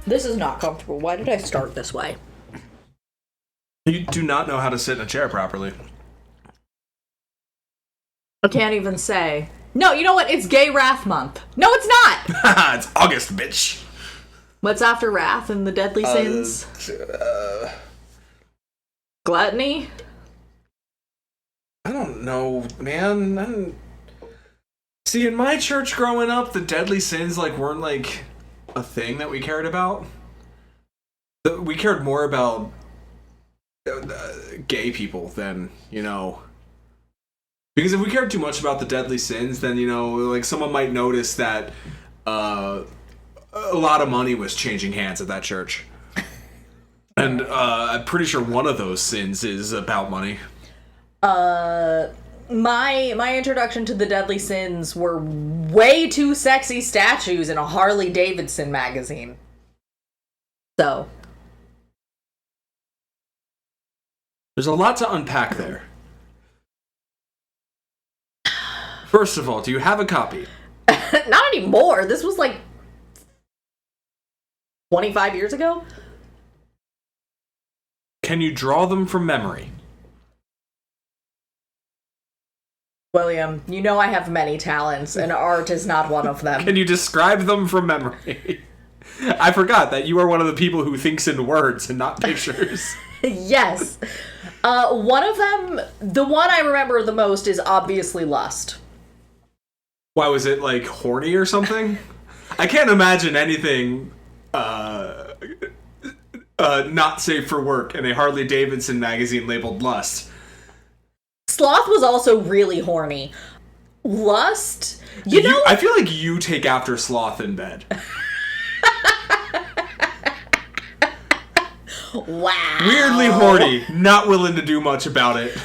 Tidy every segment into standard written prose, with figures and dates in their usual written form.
This is not comfortable. Why did I start this way? You do not know how to sit in a chair properly. I can't even say. No, you know what? It's Gay Wrath Month. No, it's not! It's August, bitch. What's after wrath and the deadly sins? Gluttony? I don't know, man. See, in my church growing up, the deadly sins weren't a thing that we cared about. We cared more about gay people than, because if we cared too much about the deadly sins, then, someone might notice that a lot of money was changing hands at that church. And I'm pretty sure one of those sins is about money. My introduction to the deadly sins were way too sexy statues in a Harley Davidson magazine. So. There's a lot to unpack there. First of all, do you have a copy? Not anymore. This was 25 years ago. Can you draw them from memory? William, you know I have many talents, and art is not one of them. Can you describe them from memory? I forgot that you are one of the people who thinks in words and not pictures. Yes. One of them, the one I remember the most, is obviously lust. Why, was it horny or something? I can't imagine anything not safe for work in a Harley Davidson magazine labeled lust. Sloth was also really horny. Lust? You know... I feel like you take after Sloth in bed. Wow. Weirdly horny, not willing to do much about it.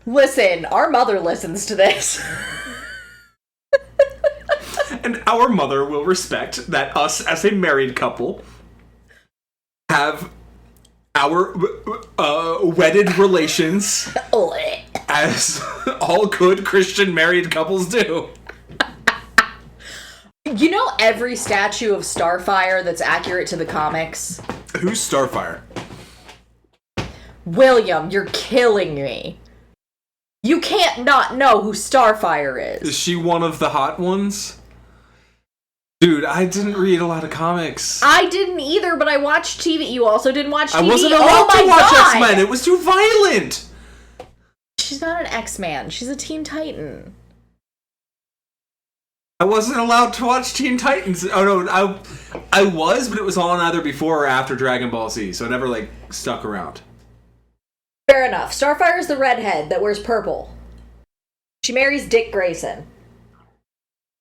Listen, our mother listens to this. And our mother will respect that us as a married couple have our wedded relations as all good Christian married couples do. You know every statue of Starfire that's accurate to the comics? Who's Starfire? William, you're killing me. You can't not know who Starfire is. Is she one of the hot ones? Dude, I didn't read a lot of comics. I didn't either, but I watched TV. You also didn't watch TV? I wasn't allowed to watch X-Men. It was too violent. She's not an X-Man. She's a Teen Titan. I wasn't allowed to watch Teen Titans. Oh, no, I was, but it was on either before or after Dragon Ball Z, so it never, stuck around. Fair enough. Starfire's the redhead that wears purple. She marries Dick Grayson.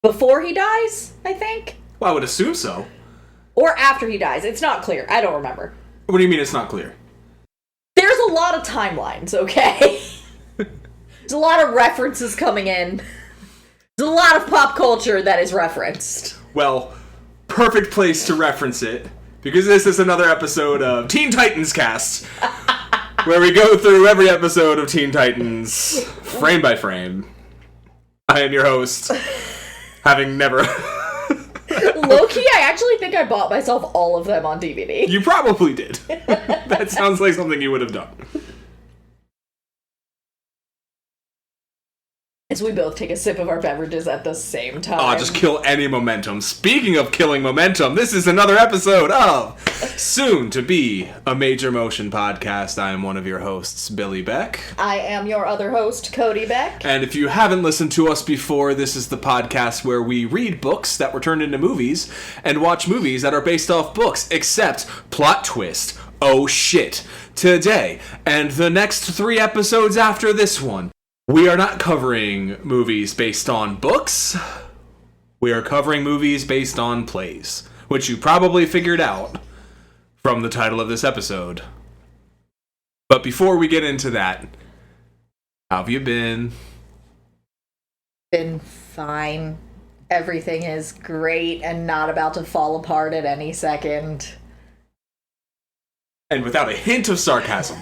Before he dies, I think? Well, I would assume so. Or after he dies. It's not clear. I don't remember. What do you mean it's not clear? There's a lot of timelines, okay? There's a lot of references coming in. There's a lot of pop culture that is referenced. Well, perfect place to reference it, because this is another episode of Teen Titans Cast, where we go through every episode of Teen Titans, frame by frame. I am your host, having never... Low-key, I actually think I bought myself all of them on DVD. You probably did. That sounds like something you would have done. As we both take a sip of our beverages at the same time. Oh, just kill any momentum. Speaking of killing momentum, this is another episode of Soon to Be a Major Motion Podcast. I am one of your hosts, Billy Beck. I am your other host, Codie Beck. And if you haven't listened to us before, this is the podcast where we read books that were turned into movies and watch movies that are based off books, except plot twist. Oh shit. Today, and the next 3 episodes after this one, we are not covering movies based on books. We are covering movies based on plays, which you probably figured out from the title of this episode. But before we get into that, how have you been? Been fine. Everything is great and not about to fall apart at any second. And without a hint of sarcasm.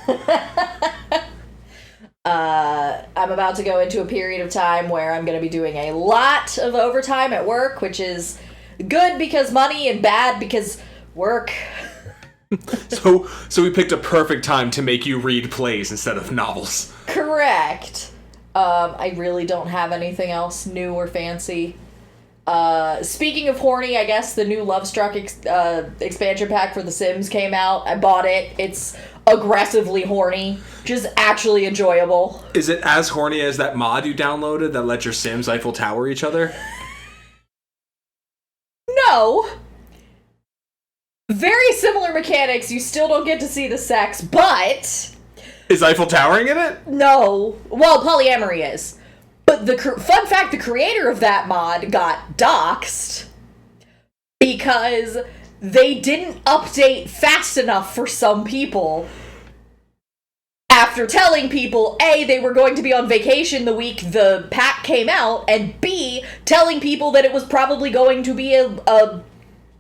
I'm about to go into a period of time where I'm going to be doing a lot of overtime at work, which is good because money and bad because work. So we picked a perfect time to make you read plays instead of novels. Correct. I really don't have anything else new or fancy. Speaking of horny, I guess the new Lovestruck expansion pack for The Sims came out. I bought it. It's aggressively horny, which is actually enjoyable. Is it as horny as that mod you downloaded that let your Sims Eiffel Tower each other? No. Very similar mechanics. You still don't get to see the sex, but... Is Eiffel Towering in it? No. Well, polyamory is. But the fun fact, the creator of that mod got doxxed because they didn't update fast enough for some people after telling people, A, they were going to be on vacation the week the pack came out, and B, telling people that it was probably going to be a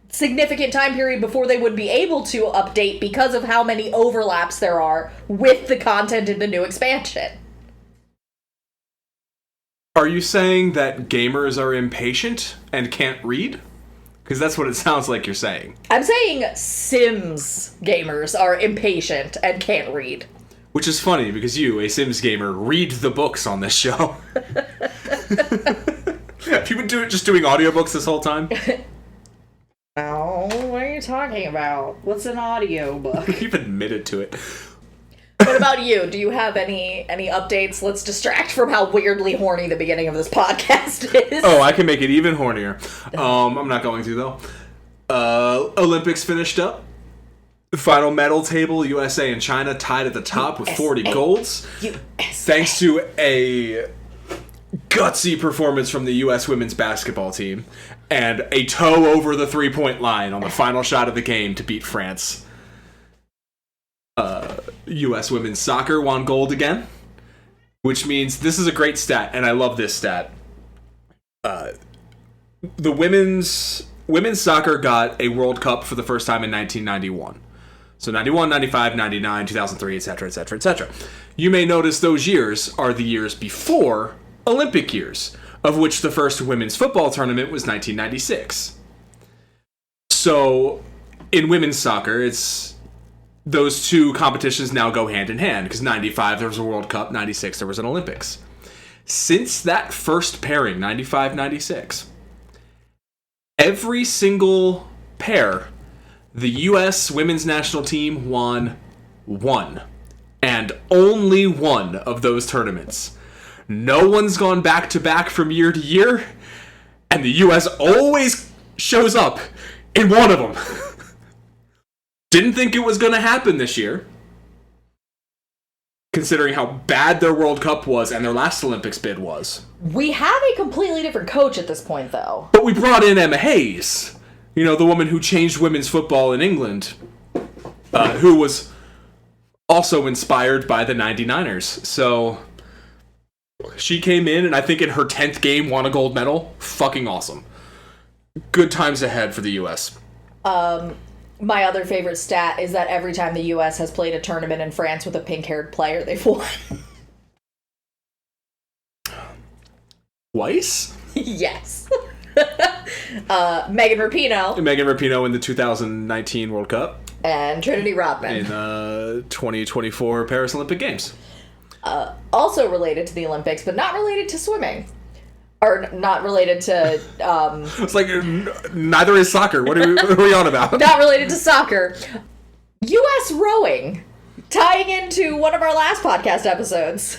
significant time period before they would be able to update because of how many overlaps there are with the content in the new expansion. Are you saying that gamers are impatient and can't read? Because that's what it sounds like you're saying. I'm saying Sims gamers are impatient and can't read. Which is funny, because you, a Sims gamer, read the books on this show. Have you been just doing audiobooks this whole time? Oh, what are you talking about? What's an audiobook? You've admitted to it. What about you? Do you have any updates? Let's distract from how weirdly horny the beginning of this podcast is. Oh, I can make it even hornier. I'm not going to, though. Olympics finished up. Final medal table, USA and China tied at the top with 40 golds. Thanks to a gutsy performance from the U.S. women's basketball team and a toe over the three-point line on the final shot of the game to beat France. U.S. women's soccer won gold again, which means this is a great stat, and I love this stat. The women's soccer got a World Cup for the first time in 1991. So 91, 95, 99, 2003, etc., etc., etc. You may notice those years are the years before Olympic years, of which the first women's football tournament was 1996. So in women's soccer, those two competitions now go hand in hand, because 95 there was a World Cup, 96 there was an Olympics. Since that first pairing, 95-96, every single pair, the U.S. women's national team won one, and only one of those tournaments. No one's gone back-to-back from year to year, and the U.S. always shows up in one of them. Didn't think it was going to happen this year, considering how bad their World Cup was and their last Olympics bid was. We have a completely different coach at this point, though. But we brought in Emma Hayes, you know, the woman who changed women's football in England, who was also inspired by the 99ers. So she came in, and I think in her 10th game won a gold medal. Fucking awesome. Good times ahead for the U.S. My other favorite stat is that every time the U.S. has played a tournament in France with a pink-haired player, they've won. Twice? Yes. Megan Rapinoe In the 2019 World Cup. and Trinity Rodman. In the 2024 Paris Olympic Games. Also related to the Olympics, but not related to swimming. Or not related to... It's like, neither is soccer. What are we on about? Not related to soccer. U.S. rowing. Tying into one of our last podcast episodes.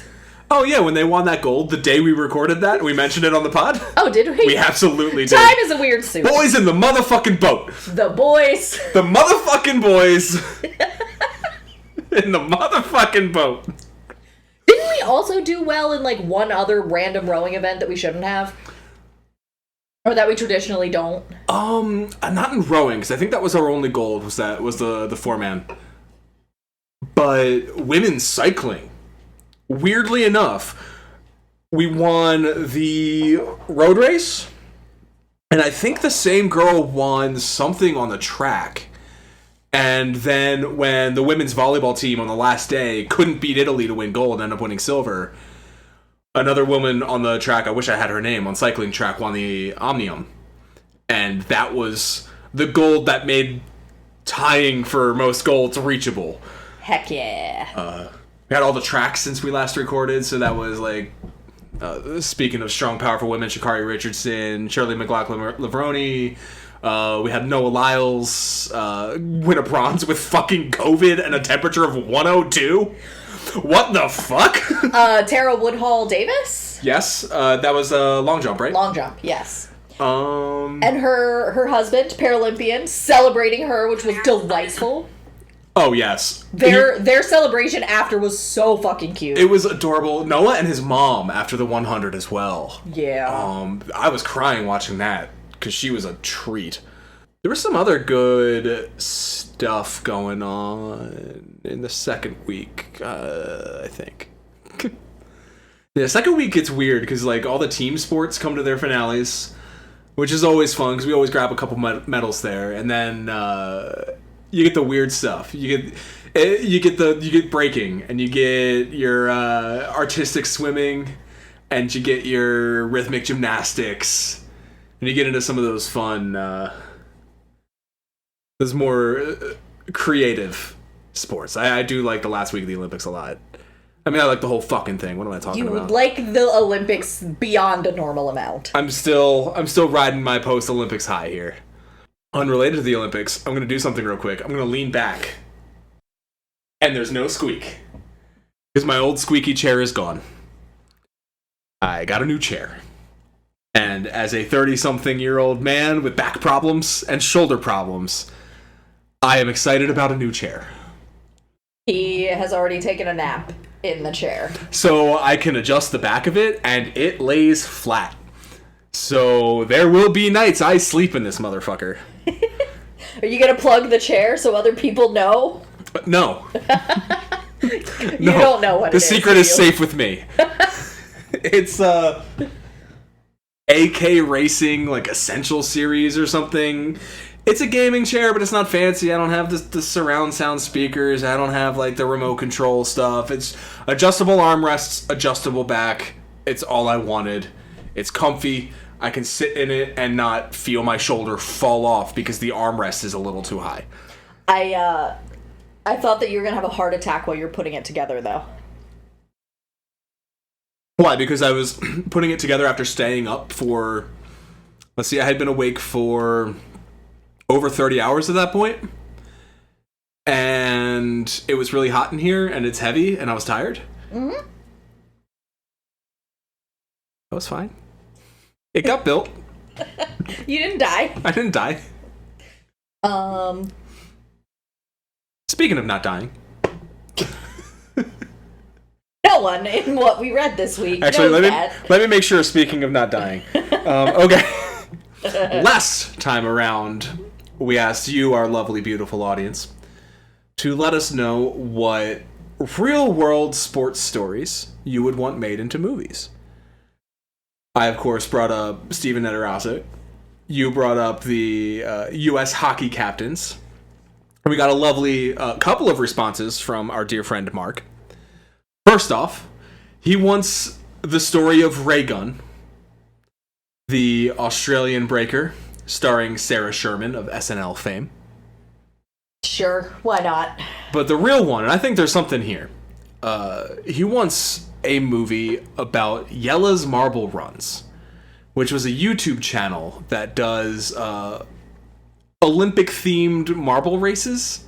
Oh, yeah, when they won that gold, the day we recorded that, we mentioned it on the pod. Oh, did we? We absolutely did. Time is a weird suit. Boys in the motherfucking boat. The boys. The motherfucking boys. In the motherfucking boat. Didn't we also do well in, like, one other random rowing event that we shouldn't have? Or that we traditionally don't? Not in rowing, because I think that was our only gold, was the 4-man. But women's cycling. Weirdly enough, we won the road race, and I think the same girl won something on the track. And then when the women's volleyball team on the last day couldn't beat Italy to win gold and end up winning silver, another woman on the track, I wish I had her name, on cycling track, won the Omnium. And that was the gold that made tying for most golds reachable. Heck yeah. We had all the tracks since we last recorded, so that was like, speaking of strong, powerful women, Sha'Carri Richardson, Shirley McLaughlin-Lavroni. We had Noah Lyles win a bronze with fucking COVID and a temperature of 102. What the fuck? Tara Woodhall Davis? Yes, that was a long jump, right? Long jump, yes. And her husband, Paralympian, celebrating her, which was delightful. Oh, yes. Their celebration after was so fucking cute. It was adorable. Noah and his mom after the 100 as well. Yeah. I was crying watching that because she was a treat. There was some other good stuff going on in the second week, I think. Yeah, second week gets weird because like all the team sports come to their finales, which is always fun because we always grab a couple medals there, and then you get the weird stuff. You get breaking, and you get your artistic swimming, and you get your rhythmic gymnastics, and you get into some of those fun, those more creative sports. I do like the last week of the Olympics a lot. I mean, I like the whole fucking thing. What am I talking about? You like the Olympics beyond a normal amount. I'm still riding my post-Olympics high here. Unrelated to the Olympics, I'm going to do something real quick. I'm going to lean back. And there's no squeak. Because my old squeaky chair is gone. I got a new chair. And as a 30-something-year-old man with back problems and shoulder problems, I am excited about a new chair. He has already taken a nap in the chair. So I can adjust the back of it, and it lays flat. So there will be nights I sleep in this motherfucker. Are you gonna plug the chair so other people know? No. You don't know what it is. The secret is safe with me. It's AK Racing, like Essential Series or something. It's a gaming chair, but it's not fancy. I don't have the surround sound speakers. I don't have like the remote control stuff. It's adjustable armrests, adjustable back. It's all I wanted. It's comfy. I can sit in it and not feel my shoulder fall off because the armrest is a little too high. I thought that you were gonna have a heart attack while you're putting it together, though. Why? Because I was putting it together after staying up for... Let's see, I had been awake for over 30 hours at that point. And it was really hot in here, and it's heavy, and I was tired. Mm-hmm. That was fine. It got built. You didn't die. I didn't die. Speaking of not dying. No one in what we read this week. Actually, knows let me make sure, speaking of not dying. Okay. Last time around, we asked you, our lovely, beautiful audience, to let us know what real-world sports stories you would want made into movies. I, of course, brought up Steven Netterosik. You brought up the U.S. hockey captains. And we got a lovely couple of responses from our dear friend Mark. First off, he wants the story of Ray Gun, the Australian breaker, starring Sarah Sherman of SNL fame. Sure, why not? But the real one, and I think there's something here, he wants a movie about Yella's Marble Runs, which was a YouTube channel that does Olympic-themed marble races.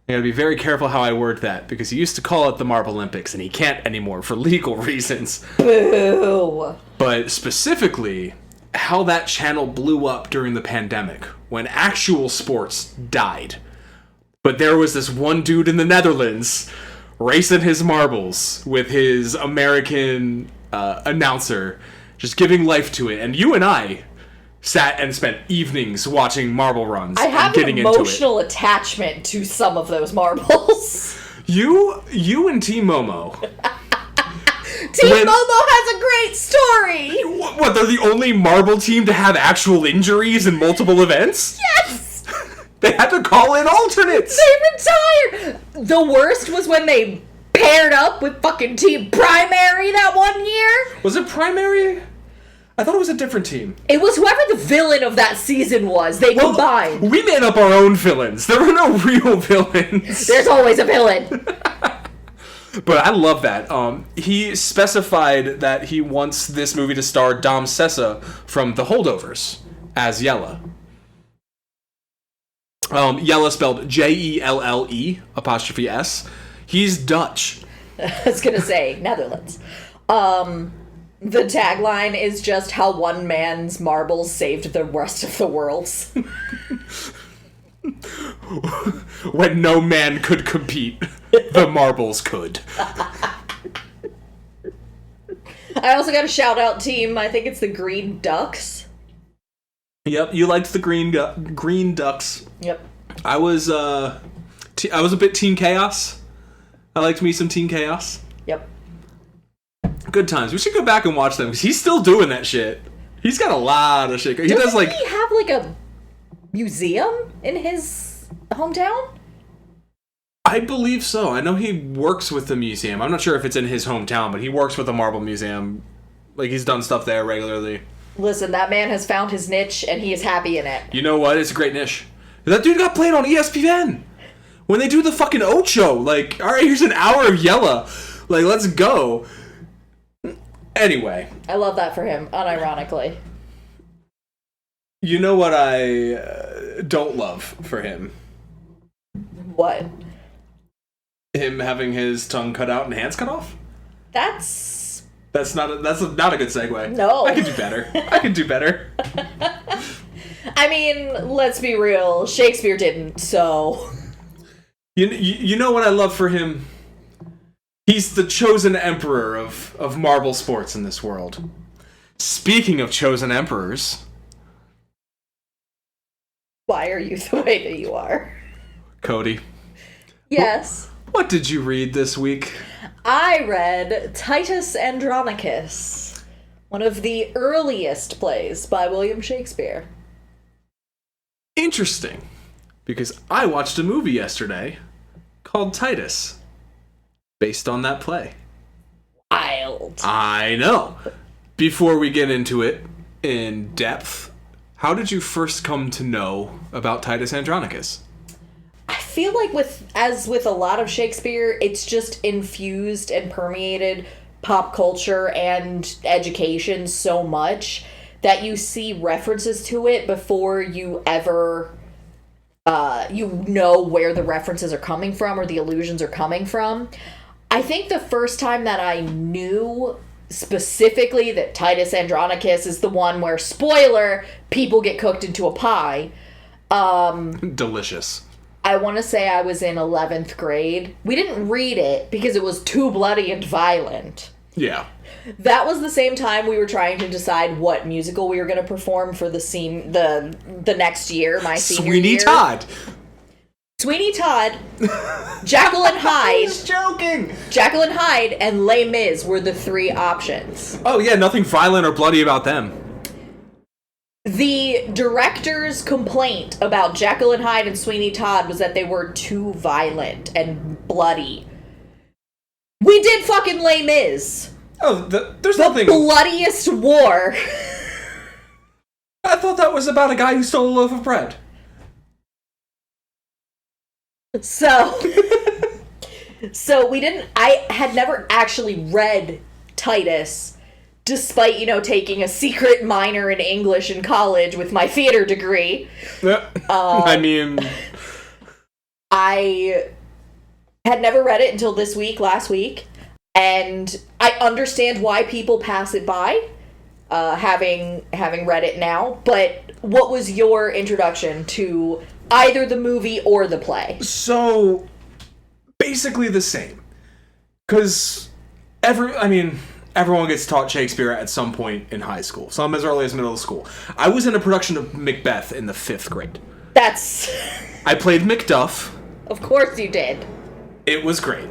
I gotta be very careful how I word that, because he used to call it the Marble Olympics, and he can't anymore for legal reasons. Boo! But specifically, how that channel blew up during the pandemic, when actual sports died. But there was this one dude in the Netherlands racing his marbles with his American announcer, just giving life to it. And you and I sat and spent evenings watching marble runs I have and getting an into it. emotional attachment to some of those marbles. You and Team Momo. Team Momo has a great story! What, they're the only marble team to have actual injuries in multiple events? Yes! They had to call in alternates! They retired! The worst was when they paired up with fucking Team Primary that one year. Was it Primary? I thought it was a different team. It was whoever the villain of that season was. They combined. We made up our own villains. There were no real villains. There's always a villain. But I love that. He specified that he wants this movie to star Dom Sessa from The Holdovers as Yella. Yella spelled Jelle''S. He's Dutch. I was gonna say, Netherlands. The tagline is just how one man's marbles saved the rest of the world's. When no man could compete, the marbles could. I also got a shout out team. I think it's the Green Ducks. Yep, you liked the Green Ducks. Yep. I was a bit Team Chaos. I liked me some Team Chaos. Yep. Good times. We should go back and watch them because he's still doing that shit. He's got a lot of shit. Doesn't he have like a museum in his hometown? I believe so. I know he works with the museum. I'm not sure if it's in his hometown, but he works with the Marble Museum. Like, he's done stuff there regularly. Listen, that man has found his niche, and he is happy in it. You know what? It's a great niche. That dude got played on ESPN. When they do the fucking Ocho, like, alright, here's an hour of Yella. Like, let's go. Anyway. I love that for him, unironically. You know what I don't love for him? What? Him having his tongue cut out and hands cut off? That's not a good segue. No. I could do better. I mean, let's be real. Shakespeare didn't, so... You know what I love for him? He's the chosen emperor of marble sports in this world. Speaking of chosen emperors... Why are you the way that you are? Codie. Yes? What did you read this week? I read Titus Andronicus, one of the earliest plays by William Shakespeare. Interesting, because I watched a movie yesterday called Titus, based on that play. Wild. I know. Before we get into it in depth, how did you first come to know about Titus Andronicus? I feel like with a lot of Shakespeare, it's just infused and permeated pop culture and education so much that you see references to it before you ever you know where the references are coming from or the allusions are coming from. I think the first time that I knew specifically that Titus Andronicus is the one where, spoiler, people get cooked into a pie. Delicious. I want to say I was in 11th grade. We didn't read it because it was too bloody and violent. Yeah. That was the same time we were trying to decide what musical we were going to perform for the next year, my senior year. Sweeney Todd. Sweeney Todd, Jekyll and Hyde. I was joking. Jekyll and Hyde and Les Mis were the three options. Oh yeah, nothing violent or bloody about them. The director's complaint about Jekyll and Hyde and Sweeney Todd was that they were too violent and bloody. We did fucking Les Mis. Oh, there's the nothing... bloodiest war. I thought that was about a guy who stole a loaf of bread. So we didn't... I had never actually read Titus, despite, taking a secret minor in English in college with my theater degree. I mean... I had never read it until last week, and I understand why people pass it by, having read it now, but what was your introduction to either the movie or the play? So, basically the same. Because, everyone gets taught Shakespeare at some point in high school. Some as early as middle school. I was in a production of Macbeth in the 5th grade. I played Macduff. Of course you did. It was great.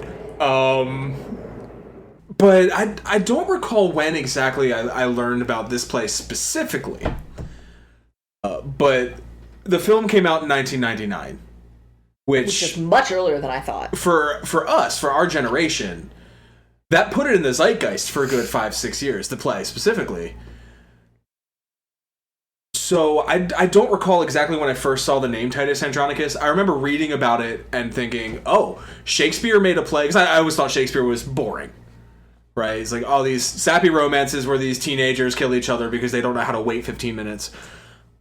But I don't recall when exactly I learned about this play specifically. But the film came out in 1999. Which is much earlier than I thought. For us, for our generation, that put it in the zeitgeist for a good 5-6 years, the play specifically. So I don't recall exactly when I first saw the name Titus Andronicus. I remember reading about it and thinking, oh, Shakespeare made a play. Because I always thought Shakespeare was boring. Right? It's like all these sappy romances where these teenagers kill each other because they don't know how to wait 15 minutes.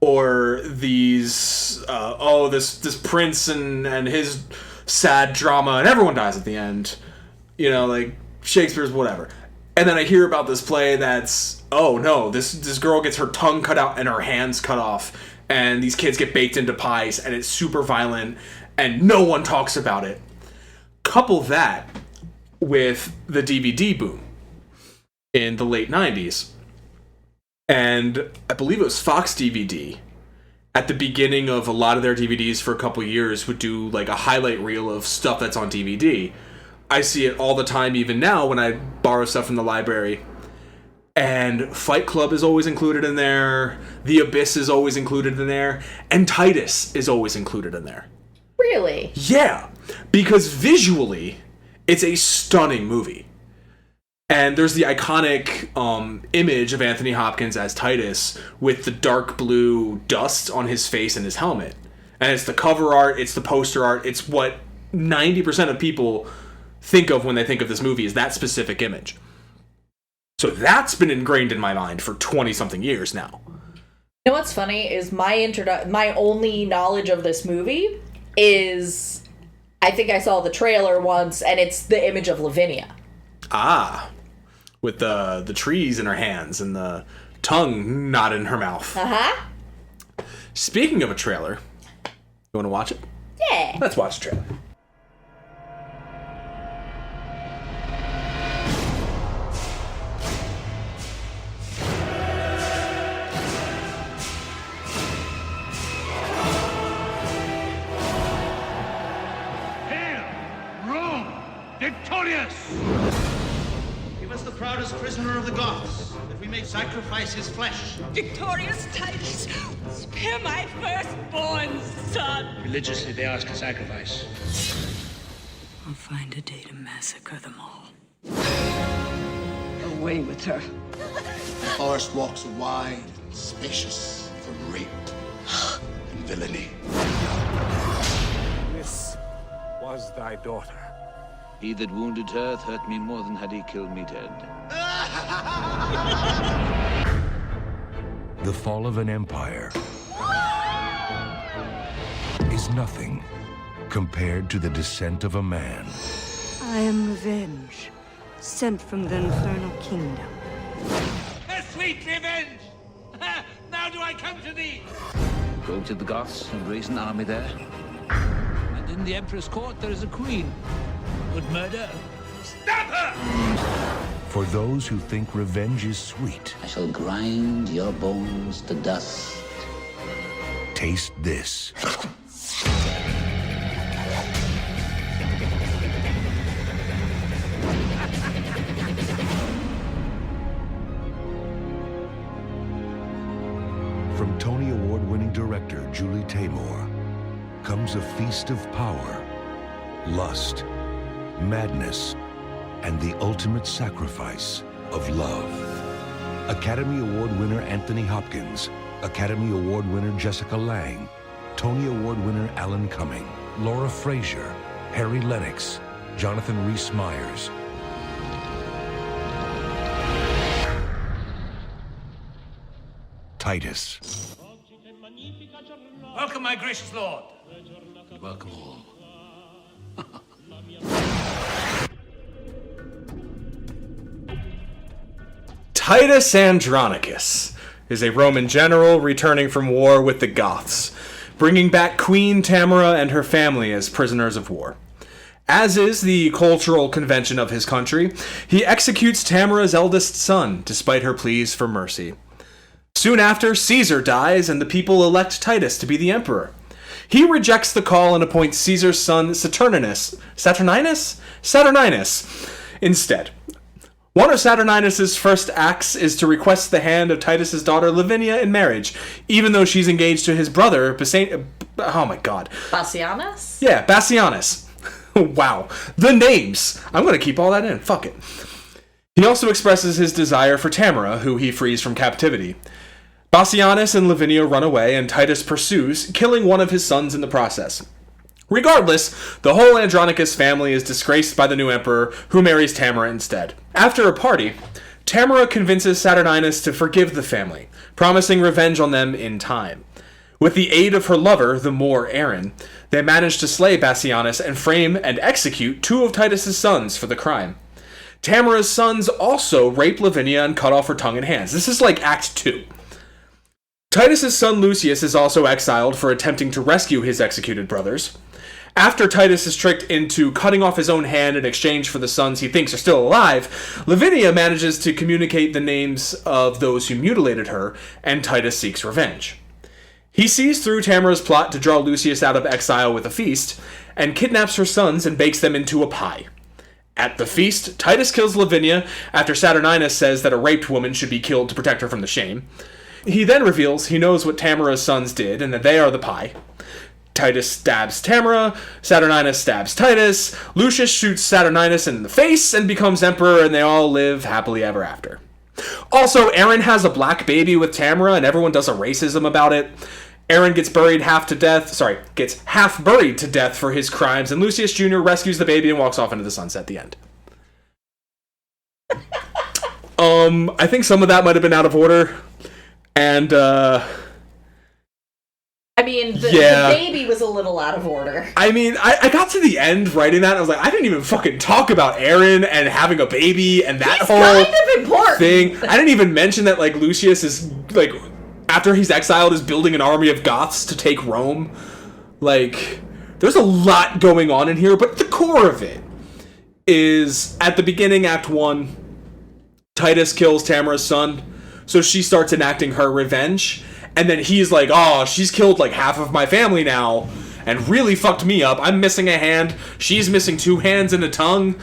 Or these, this prince and his sad drama, and everyone dies at the end. You know, like, Shakespeare's whatever. And then I hear about this play that's, oh no, this girl gets her tongue cut out and her hands cut off, and these kids get baked into pies, and it's super violent, and no one talks about it. Couple that with the DVD boom in the late 90s. And I believe it was Fox DVD at the beginning of a lot of their DVDs for a couple years would do like a highlight reel of stuff that's on DVD. I see it all the time even now when I borrow stuff from the library. And Fight Club is always included in there. The Abyss is always included in there. And Titus is always included in there. Really? Yeah. Because visually, it's a stunning movie. And there's the iconic image of Anthony Hopkins as Titus with the dark blue dust on his face and his helmet. And it's the cover art, it's the poster art, it's what 90% of people think of when they think of this movie is that specific image. So that's been ingrained in my mind for 20-something years now. You know what's funny is my only knowledge of this movie is I think I saw the trailer once, and it's the image of Lavinia. Ah. With the trees in her hands and the tongue not in her mouth. Uh-huh. Speaking of a trailer, you want to watch it? Yeah. Let's watch the trailer. Hail, Rome, victorious! Give us the proudest prisoner of the Goths, that we may sacrifice his flesh. Victorious Titus, spare my firstborn son. Religiously, they ask a sacrifice. I'll find a day to massacre them all. Away with her. The forest walks wide and spacious from rape and villainy. This was thy daughter. He that wounded her hurt me more than had he killed me dead. The fall of an empire is nothing compared to the descent of a man. I am revenge, sent from the infernal kingdom. A sweet revenge! Now do I come to thee! Go to the Goths and raise an army there. And in the Emperor's court there is a queen. Would murder. Stop her! For those who think revenge is sweet, I shall grind your bones to dust. taste this. From Tony Award-winning director Julie Taymor comes a feast of power, lust, madness, and the ultimate sacrifice of love. Academy Award winner Anthony Hopkins, Academy Award winner Jessica Lange, Tony Award winner Alan Cumming, Laura Frazier, Harry Lennox, Jonathan Rhys-Meyers. Titus. Welcome, my gracious lord. Welcome home. Titus Andronicus is a Roman general returning from war with the Goths, bringing back Queen Tamara and her family as prisoners of war. As is the cultural convention of his country, he executes Tamara's eldest son, despite her pleas for mercy. Soon after, Caesar dies, and the people elect Titus to be the emperor. He rejects the call and appoints Caesar's son Saturninus instead. One of Saturninus' first acts is to request the hand of Titus's daughter Lavinia in marriage, even though she's engaged to his brother, Bassianus? Yeah, Bassianus. Wow. The names! I'm going to keep all that in. Fuck it. He also expresses his desire for Tamara, who he frees from captivity. Bassianus and Lavinia run away, and Titus pursues, killing one of his sons in the process. Regardless, the whole Andronicus family is disgraced by the new emperor, who marries Tamara instead. After a party, Tamara convinces Saturninus to forgive the family, promising revenge on them in time. With the aid of her lover, the Moor Aaron, they manage to slay Bassianus and frame and execute 2 of Titus's sons for the crime. Tamara's sons also rape Lavinia and cut off her tongue and hands. This is like Act 2. Titus's son Lucius is also exiled for attempting to rescue his executed brothers. After Titus is tricked into cutting off his own hand in exchange for the sons he thinks are still alive, Lavinia manages to communicate the names of those who mutilated her, and Titus seeks revenge. He sees through Tamara's plot to draw Lucius out of exile with a feast, and kidnaps her sons and bakes them into a pie. At the feast, Titus kills Lavinia after Saturninus says that a raped woman should be killed to protect her from the shame. He then reveals he knows what Tamara's sons did and that they are the pie. Titus stabs Tamara, Saturninus stabs Titus, Lucius shoots Saturninus in the face and becomes emperor, and they all live happily ever after. Also, Aaron has a black baby with Tamara, and everyone does a racism about it. Aaron gets gets half buried to death for his crimes, and Lucius Jr. rescues the baby and walks off into the sunset at the end. I think some of that might have been out of order. And, I mean, the baby was a little out of order. I mean, I got to the end writing that, and I was like, I didn't even fucking talk about Aaron and having a baby and that whole kind of important thing. I didn't even mention that, like, Lucius is, like, after he's exiled, is building an army of Goths to take Rome. Like, there's a lot going on in here, but the core of it is, at the beginning, Act 1, Titus kills Tamara's son, so she starts enacting her revenge, and then he's like, oh, she's killed like half of my family now, and really fucked me up. I'm missing a hand, she's missing 2 hands and a tongue,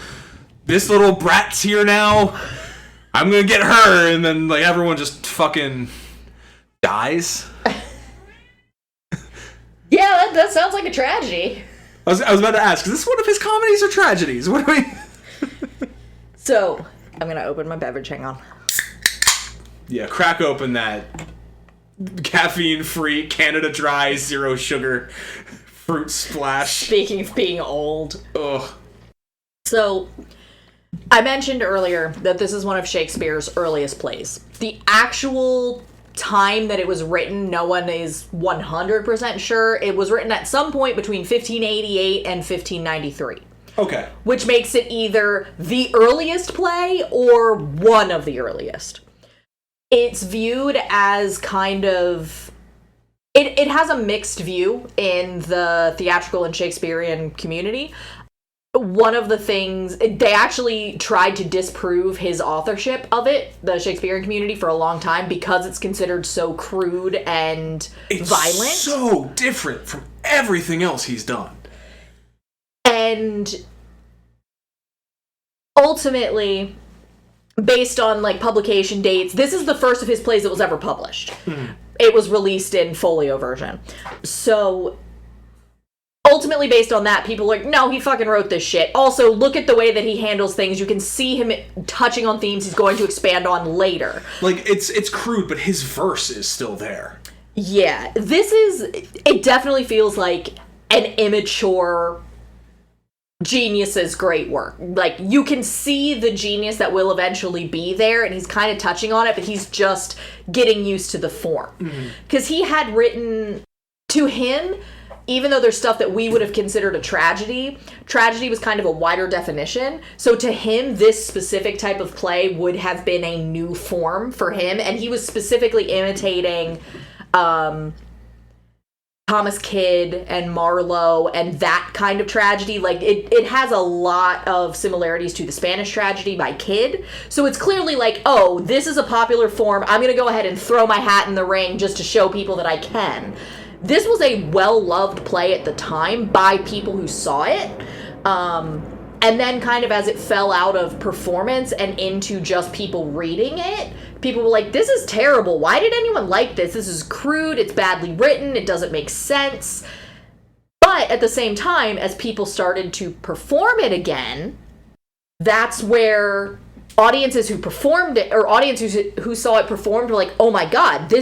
this little brat's here now, I'm gonna get her, and then like everyone just fucking dies. Yeah, that sounds like a tragedy. I was about to ask, is this one of his comedies or tragedies? What do we... So, I'm gonna open my beverage, hang on. Yeah, crack open that caffeine-free, Canada Dry, 0 sugar fruit splash. Speaking of being old. Ugh. So, I mentioned earlier that this is one of Shakespeare's earliest plays. The actual time that it was written, no one is 100% sure. It was written at some point between 1588 and 1593. Okay. Which makes it either the earliest play or one of the earliest. It's viewed as kind of... It has a mixed view in the theatrical and Shakespearean community. One of the things... They actually tried to disprove his authorship of it, the Shakespearean community, for a long time because it's considered so crude and violent. It's so different from everything else he's done. And ultimately... based on like publication dates, this is the first of his plays that was ever published. It was released in folio version. So ultimately based on that, people are like, no, he fucking wrote this shit. Also, look at the way that he handles things. You can see him touching on themes he's going to expand on later. Like, it's crude, but his verse is still there. Yeah, it definitely feels like an immature genius's great work. Like, you can see the genius that will eventually be there, and he's kind of touching on it, but he's just getting used to the form. Because he had written, to him, even though there's stuff that we would have considered a tragedy was kind of a wider definition. So to him, this specific type of play would have been a new form for him, and he was specifically imitating Thomas Kidd and Marlowe and that kind of tragedy. Like, it has a lot of similarities to the Spanish tragedy by Kidd. So it's clearly like, oh, this is a popular form. I'm going to go ahead and throw my hat in the ring just to show people that I can. This was a well-loved play at the time by people who saw it. And then kind of as it fell out of performance and into just people reading it, people were like, this is terrible. Why did anyone like this? This is crude. It's badly written. It doesn't make sense. But at the same time, as people started to perform it again, that's where audiences who performed it, or audiences who saw it performed, were like, oh my god,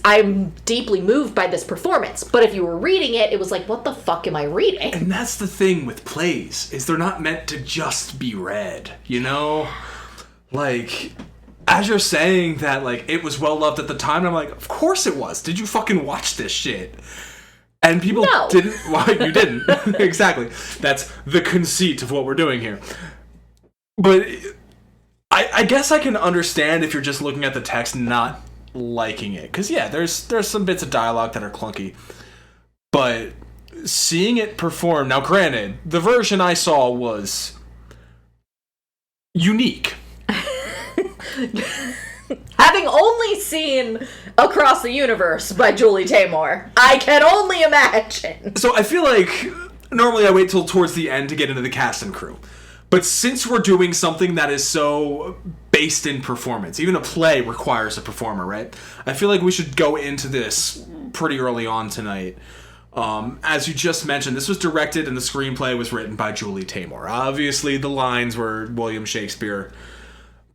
I'm deeply moved by this performance. But if you were reading it, it was like, what the fuck am I reading? And that's the thing with plays, is they're not meant to just be read, you know? Like, as you're saying that, like, it was well loved at the time, I'm like, of course it was. Did you fucking watch this shit? And people didn't. Well, you didn't. Exactly. That's the conceit of what we're doing here. But I guess I can understand if you're just looking at the text not liking it. Because, yeah, there's some bits of dialogue that are clunky. But seeing it perform... Now, granted, the version I saw was unique. Having only seen Across the Universe by Julie Taymor, I can only imagine. So I feel like normally I wait till towards the end to get into the cast and crew. But since we're doing something that is so based in performance, even a play requires a performer, right? I feel like we should go into this pretty early on tonight. As you just mentioned, this was directed and the screenplay was written by Julie Taymor. Obviously, the lines were William Shakespeare.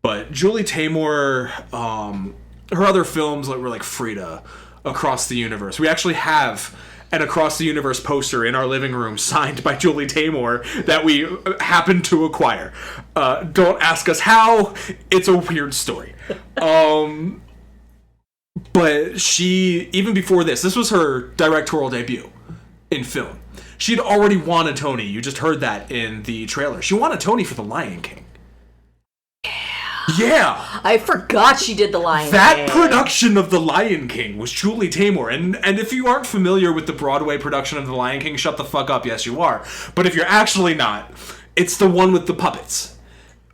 But Julie Taymor, her other films were like Frida, Across the Universe. We actually have an Across the Universe poster in our living room signed by Julie Taymor that we happened to acquire. Don't ask us how. It's a weird story. But she, even before this was her directorial debut in film. She'd already won a Tony. You just heard that in the trailer. She won a Tony for The Lion King. Yeah! I forgot she did The Lion King. That production of The Lion King was Julie Taymor. And if you aren't familiar with the Broadway production of The Lion King, shut the fuck up, yes you are. But if you're actually not, it's the one with the puppets.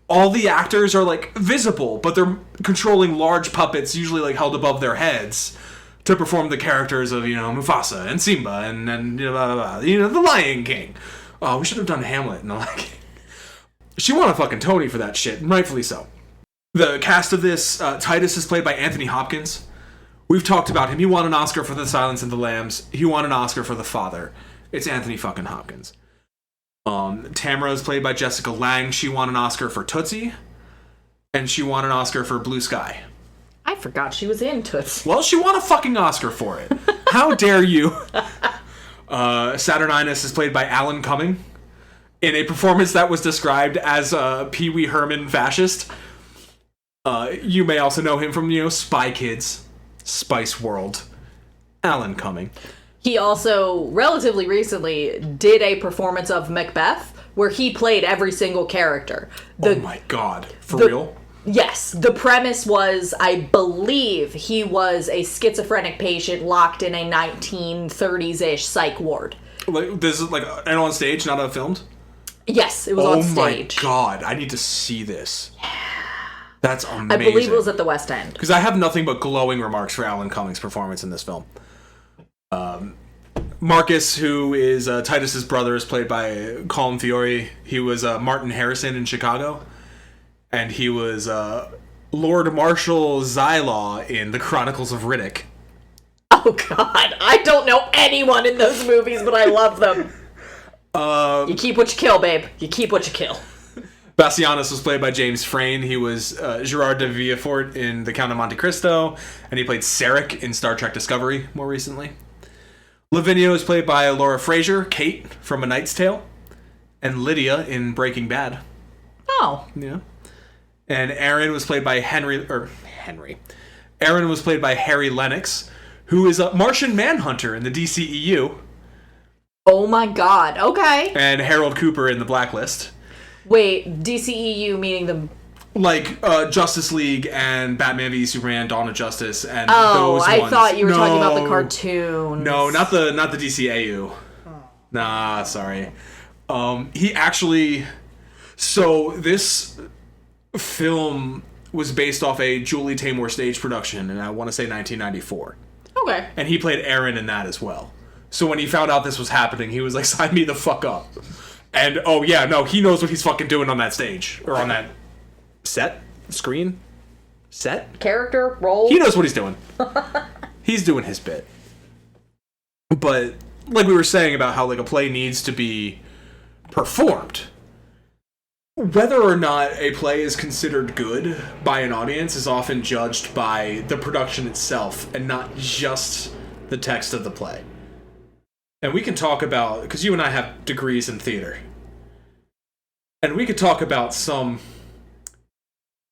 All the actors are, like, visible, but they're controlling large puppets, usually, like, held above their heads, to perform the characters of, Mufasa and Simba and blah, blah, blah. The Lion King. Oh, we should have done Hamlet in The Lion King. She won a fucking Tony for that shit, and rightfully so. The cast of this, Titus is played by Anthony Hopkins. We've talked about him. He won an Oscar for The Silence of the Lambs. He won an Oscar for The Father. It's Anthony fucking Hopkins. Tamara is played by Jessica Lange. She won an Oscar for Tootsie. And she won an Oscar for Blue Sky. I forgot she was in Tootsie. Well, she won a fucking Oscar for it. How dare you? Saturninus is played by Alan Cumming. In a performance that was described as a Pee Wee Herman fascist. You may also know him from, Spy Kids, Spice World, Alan Cumming. He also, relatively recently, did a performance of Macbeth, where he played every single character. Oh my god, for real? Yes. The premise was, I believe, he was a schizophrenic patient locked in a 1930s-ish psych ward. Like, this is, and on stage, not filmed? Yes, it was on stage. Oh my god, I need to see this. That's amazing. I believe it was at the West End. Because I have nothing but glowing remarks for Alan Cumming's performance in this film. Marcus, who is Titus's brother, is played by Colin Fiore. He was Martin Harrison in Chicago. And he was Lord Marshal Zylaw in The Chronicles of Riddick. Oh god, I don't know anyone in those movies, but I love them. You keep what you kill, babe. You keep what you kill. Bassianus was played by James Frain. He was Gerard de Villefort in The Count of Monte Cristo, and he played Sarek in Star Trek Discovery more recently. Lavinia was played by Laura Fraser, Kate from A Knight's Tale, and Lydia in Breaking Bad. Oh. Yeah. And Aaron was played by Aaron was played by Harry Lennox, who is a Martian Manhunter in the DCEU. Oh my god, okay. And Harold Cooper in The Blacklist. Wait, DCEU meaning the Like Justice League and Batman v Superman: Dawn of Justice and those ones. I thought you were talking about the cartoons. No, not the DCAU. Nah, sorry. He actually... So this film was based off a Julie Taymor stage production, and I want to say 1994. Okay. And he played Aaron in that as well. So when he found out this was happening, he was like, sign me the fuck up. And, oh yeah, no, he knows what he's fucking doing on that stage. Or on that screen? Character? Role? He knows what he's doing. He's doing his bit. But, like we were saying about how, like, a play needs to be performed. Whether or not a play is considered good by an audience is often judged by the production itself and not just the text of the play. And we can talk about, because you and I have degrees in theater, and we could talk about some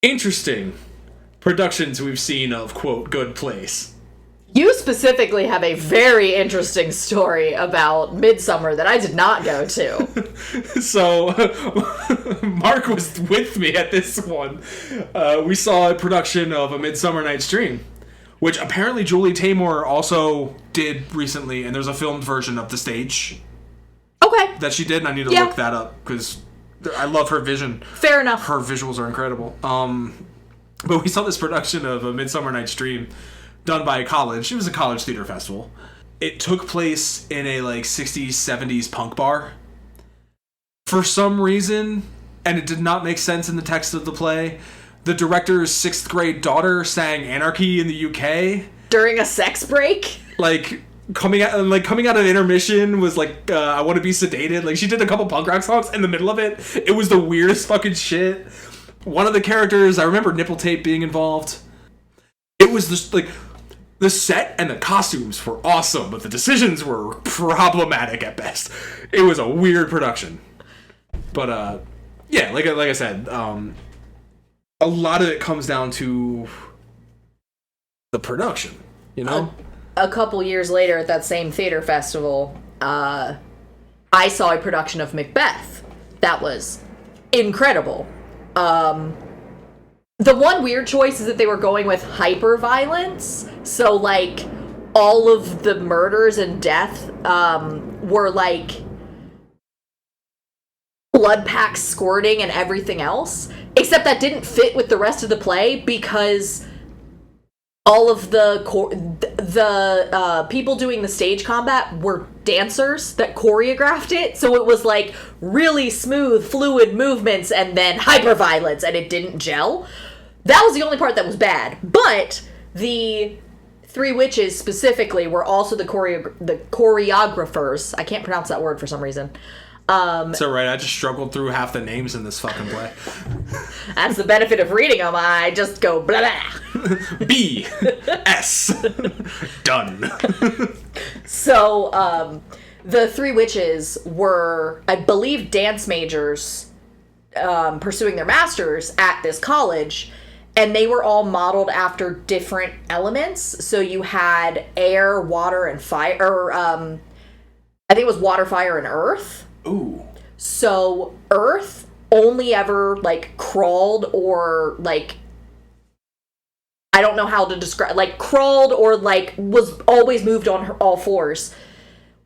interesting productions we've seen of, quote, good plays. You specifically have a very interesting story about Midsummer that I did not go to. So, Mark was with me at this one. We saw a production of A Midsummer Night's Dream, which apparently Julie Taymor also did recently, and there's a filmed version of the stage. Okay. That she did, and I need to look that up, because I love her vision. Fair enough. Her visuals are incredible. But we saw this production of A Midsummer Night's Dream done by a college. It was a college theater festival. It took place in a, like, 60s, 70s punk bar. For some reason, and it did not make sense in the text of the play, the director's 6th grade daughter sang Anarchy in the UK. During a sex break? Like, coming out of intermission was like, I Want to Be Sedated. Like, she did a couple punk rock songs in the middle of it. It was the weirdest fucking shit. One of the characters, I remember nipple tape being involved. It was just, like... The set and the costumes were awesome, but the decisions were problematic at best. It was a weird production. But, yeah, like I said, a lot of it comes down to the production, you know? A couple years later at that same theater festival, I saw a production of Macbeth. That was incredible. The one weird choice is that they were going with hyper-violence. So, like, all of the murders and death were, like, blood packs squirting and everything else. Except that didn't fit with the rest of the play because all of the people doing the stage combat were dancers that choreographed it. So it was, like, really smooth, fluid movements and then hyper-violence, and it didn't gel. That was the only part that was bad. But the Three Witches specifically were also the choreographers. I can't pronounce that word for some reason. It's alright, I just struggled through half the names in this fucking play. That's the benefit of reading them. I just go blah blah. B. S. Done. So, the Three Witches were, I believe, dance majors pursuing their masters at this college. And they were all modeled after different elements. So you had air, water, and fire. Or, I think it was water, fire, and earth. Ooh. So earth only ever, like, crawled or, like... I don't know how to describe... Like, crawled or, like, was always moved on all fours.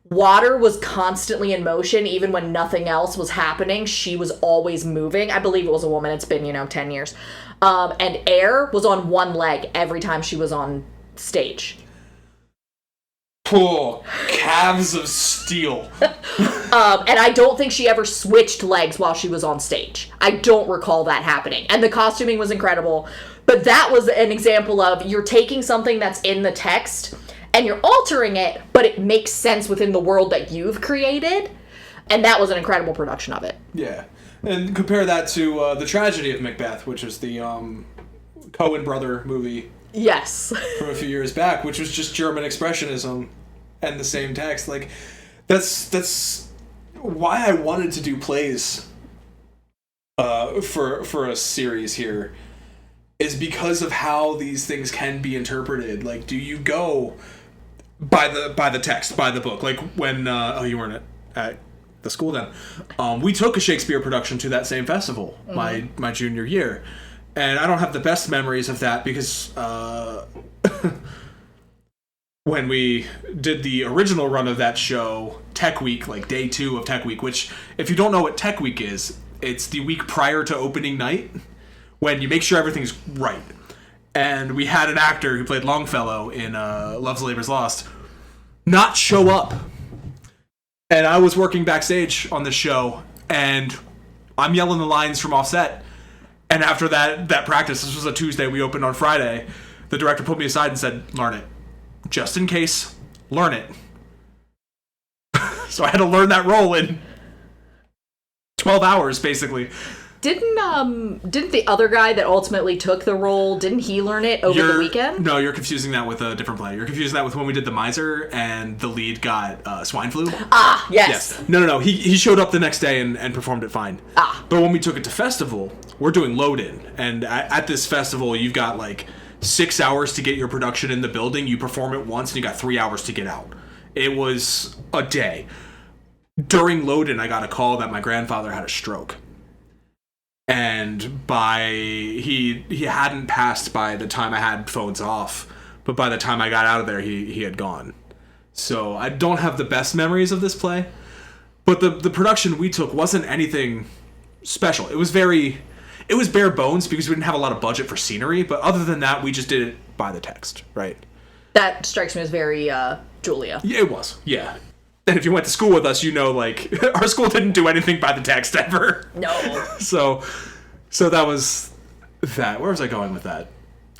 Water was constantly in motion, even when nothing else was happening. She was always moving. I believe it was a woman. It's been, 10 years. And air was on one leg every time she was on stage. Poor calves of steel. And I don't think she ever switched legs while she was on stage. I don't recall that happening. And the costuming was incredible. But that was an example of you're taking something that's in the text and you're altering it, but it makes sense within the world that you've created. And that was an incredible production of it. Yeah. And compare that to The Tragedy of Macbeth, which is the Coen brother movie. Yes. From a few years back, which was just German expressionism and the same text. Like, that's why I wanted to do plays for a series here, is because of how these things can be interpreted. Like, do you go by the text, by the book? Like when you weren't at the school then. We took a Shakespeare production to that same festival my junior year, And I don't have the best memories of that because when we did the original run of that show, Tech Week, like day 2 of Tech Week, which, if you don't know what Tech Week is, it's the week prior to opening night when you make sure everything's right. And we had an actor who played Longfellow in Love's Labor's Lost not show up. And I was working backstage on the show, and I'm yelling the lines from offset. And after that practice, this was a Tuesday, we opened on Friday, the director pulled me aside and said, learn it. Just in case, learn it. So I had to learn that role in 12 hours, basically. Didn't the other guy that ultimately took the role, didn't he learn it over the weekend? No, you're confusing that with a different play. You're confusing that with when we did The Miser and the lead got swine flu. Ah, yes. No. He showed up the next day and performed it fine. Ah. But when we took it to festival, we're doing load-in. And at this festival, you've got like 6 hours to get your production in the building. You perform it once, and you got 3 hours to get out. It was a day. During load-in, I got a call that my grandfather had a stroke. And he hadn't passed by the time I had phones off, but by the time I got out of there, he had gone. So I don't have the best memories of this play, but the production we took wasn't anything special. It was bare bones because we didn't have a lot of budget for scenery, but other than that, we just did it by the text, right? That strikes me as very Julia. Yeah, it was, yeah. And if you went to school with us, you know, like, our school didn't do anything by the text ever. No. So that was that. Where was I going with that?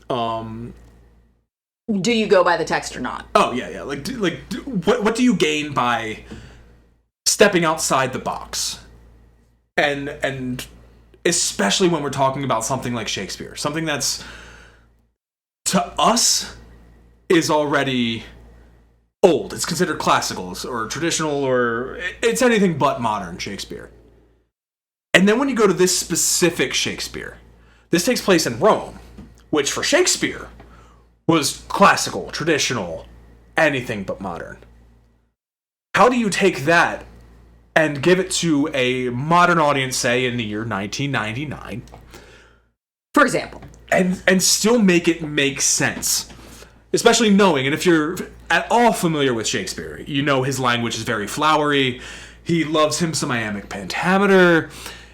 Do you go by the text or not? Oh, yeah. What do you gain by stepping outside the box? And especially when we're talking about something like Shakespeare. Something that's, to us, is already old. It's considered classical or traditional, or it's anything but modern Shakespeare. And then when you go to this specific Shakespeare, this takes place in Rome, which for Shakespeare was classical, traditional, anything but modern. How do you take that and give it to a modern audience, say in the year 1999, for example, and still make it make sense? Especially knowing, and if you're at all familiar with Shakespeare, you know his language is very flowery. He loves him some iambic pentameter.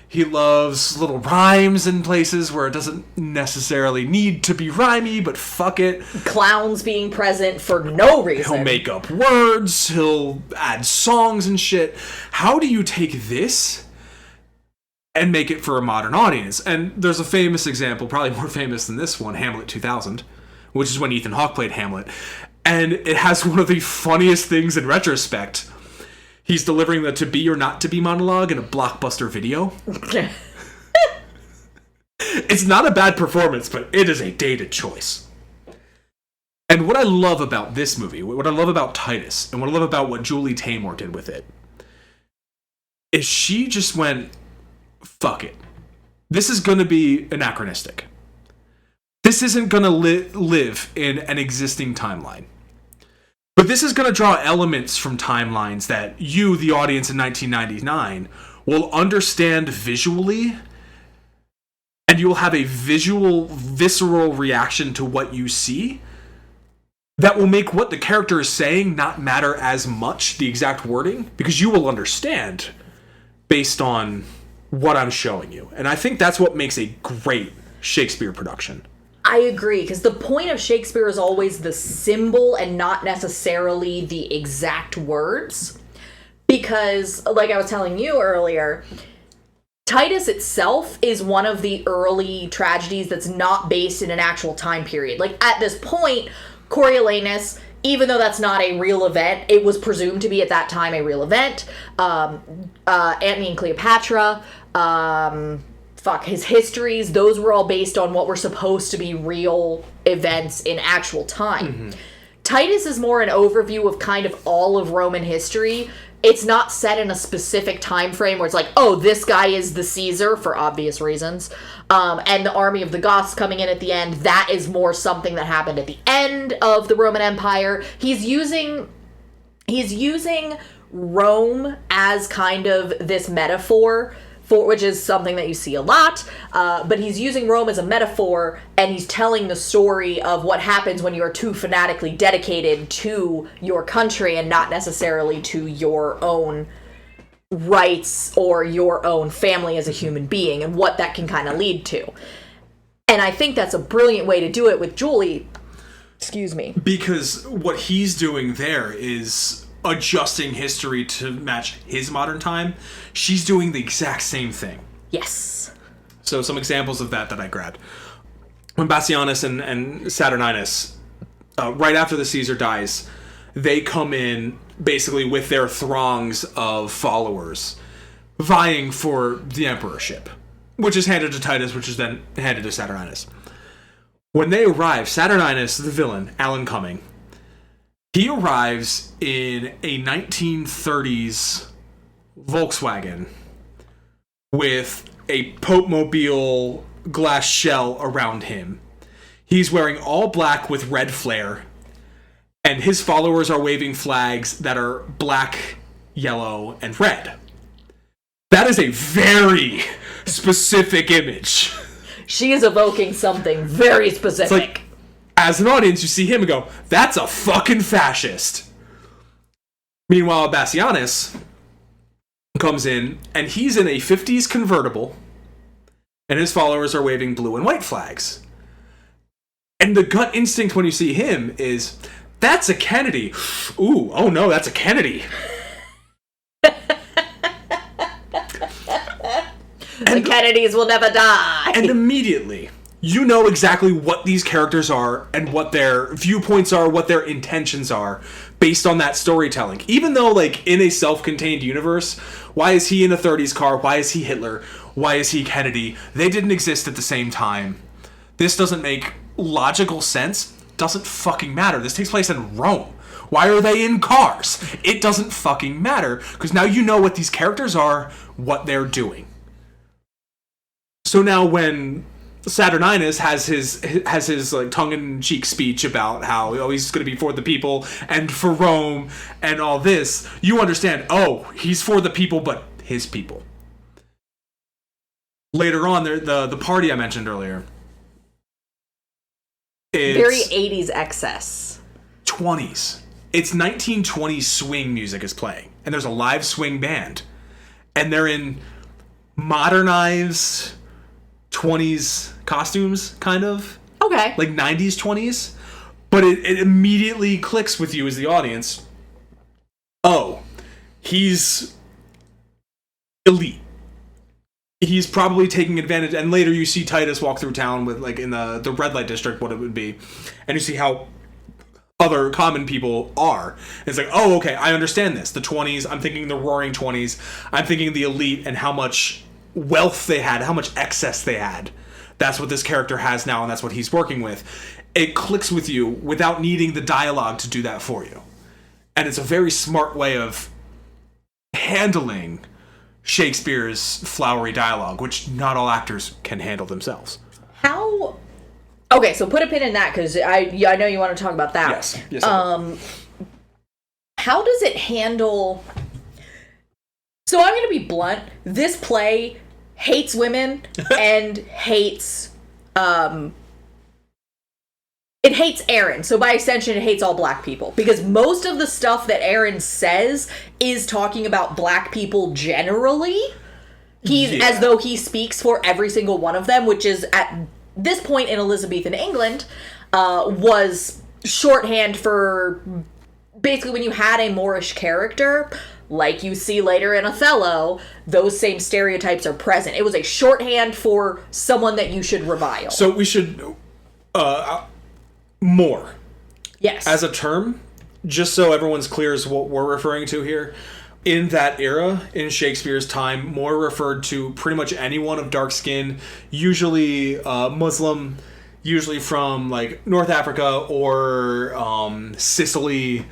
He loves little rhymes in places where it doesn't necessarily need to be rhymey, but fuck it. Clowns being present for no reason. He'll make up words. He'll add songs and shit. How do you take this and make it for a modern audience? And there's a famous example, probably more famous than this one, Hamlet 2000, which is when Ethan Hawke played Hamlet. And it has one of the funniest things in retrospect. He's delivering the to be or not to be monologue in a Blockbuster video. It's not a bad performance, but it is a dated choice. And what I love about this movie, what I love about Titus, and what I love about what Julie Taymor did with it, is she just went, fuck it. This is going to be anachronistic. This isn't going to live in an existing timeline. But this is going to draw elements from timelines that you, the audience in 1999, will understand visually, and you will have a visceral reaction to what you see that will make what the character is saying not matter as much, the exact wording, because you will understand based on what I'm showing you. And I think that's what makes a great Shakespeare production. I agree, because the point of Shakespeare is always the symbol and not necessarily the exact words. Because, like I was telling you earlier, Titus itself is one of the early tragedies that's not based in an actual time period. Like, at this point, Coriolanus, even though that's not a real event, it was presumed to be at that time a real event. Antony and Cleopatra, his histories, those were all based on what were supposed to be real events in actual time. Mm-hmm. Titus is more an overview of kind of all of Roman history. It's not set in a specific time frame where it's like, oh, this guy is the Caesar, for obvious reasons, and the army of the Goths coming in at the end. That is more something that happened at the end of the Roman Empire. He's using Rome as kind of this metaphor which is something that you see a lot, but he's using Rome as a metaphor, and he's telling the story of what happens when you're too fanatically dedicated to your country and not necessarily to your own rights or your own family as a human being, and what that can kind of lead to. And I think that's a brilliant way to do it with Julie. Excuse me. Because what he's doing there is adjusting history to match his modern time. She's doing the exact same thing. Yes. So some examples of that I grabbed. When Bassianus and Saturninus, right after the Caesar dies, they come in basically with their throngs of followers vying for the emperorship, which is handed to Titus, which is then handed to Saturninus. When they arrive, Saturninus, the villain, Alan Cumming, he arrives in a 1930s Volkswagen with a Pope-mobile glass shell around him. He's wearing all black with red flare, and his followers are waving flags that are black, yellow, and red. That is a very specific image. She is evoking something very specific. It's like, as an audience, you see him and go, that's a fucking fascist. Meanwhile, Bassianus comes in, and he's in a 50s convertible, and his followers are waving blue and white flags. And the gut instinct when you see him is, that's a Kennedy. Ooh, oh no, that's a Kennedy. The Kennedys will never die. And immediately, you know exactly what these characters are and what their viewpoints are, what their intentions are, based on that storytelling. Even though, like, in a self-contained universe, why is he in a 30s car? Why is he Hitler? Why is he Kennedy? They didn't exist at the same time. This doesn't make logical sense. Doesn't fucking matter. This takes place in Rome. Why are they in cars? It doesn't fucking matter, because now you know what these characters are, what they're doing. So now when Saturninus has his like tongue-in-cheek speech about how he's going to be for the people and for Rome and all this, you understand, he's for the people, but his people. Later on, the party I mentioned earlier. It's very 80s excess. 20s. It's 1920s swing music is playing, and there's a live swing band, and they're in modernized 20s costumes, kind of. Okay. Like 90s, 20s. But it immediately clicks with you as the audience. Oh, he's elite. He's probably taking advantage. And later you see Titus walk through town with, like, in the red light district, what it would be. And you see how other common people are. And it's like, oh, okay, I understand this. The 20s, I'm thinking the roaring 20s. I'm thinking the elite and how much wealth they had, how much excess they had. That's what this character has now, and that's what he's working with. It clicks with you without needing the dialogue to do that for you. And it's a very smart way of handling Shakespeare's flowery dialogue, which not all actors can handle themselves. How... Okay, so put a pin in that, because I know you want to talk about that. Yes. How does it handle... So I'm going to be blunt. This play hates women and hates... It hates Aaron, so by extension, it hates all black people. Because most of the stuff that Aaron says is talking about black people generally. As though he speaks for every single one of them, which is, at this point in Elizabethan England, was shorthand for basically when you had a Moorish character, like you see later in Othello, those same stereotypes are present. It was a shorthand for someone that you should revile. So we should... Moor. Yes. As a term, just so everyone's clear as what we're referring to here, in that era, in Shakespeare's time, Moor referred to pretty much anyone of dark skin, usually Muslim, usually from like North Africa or Sicily,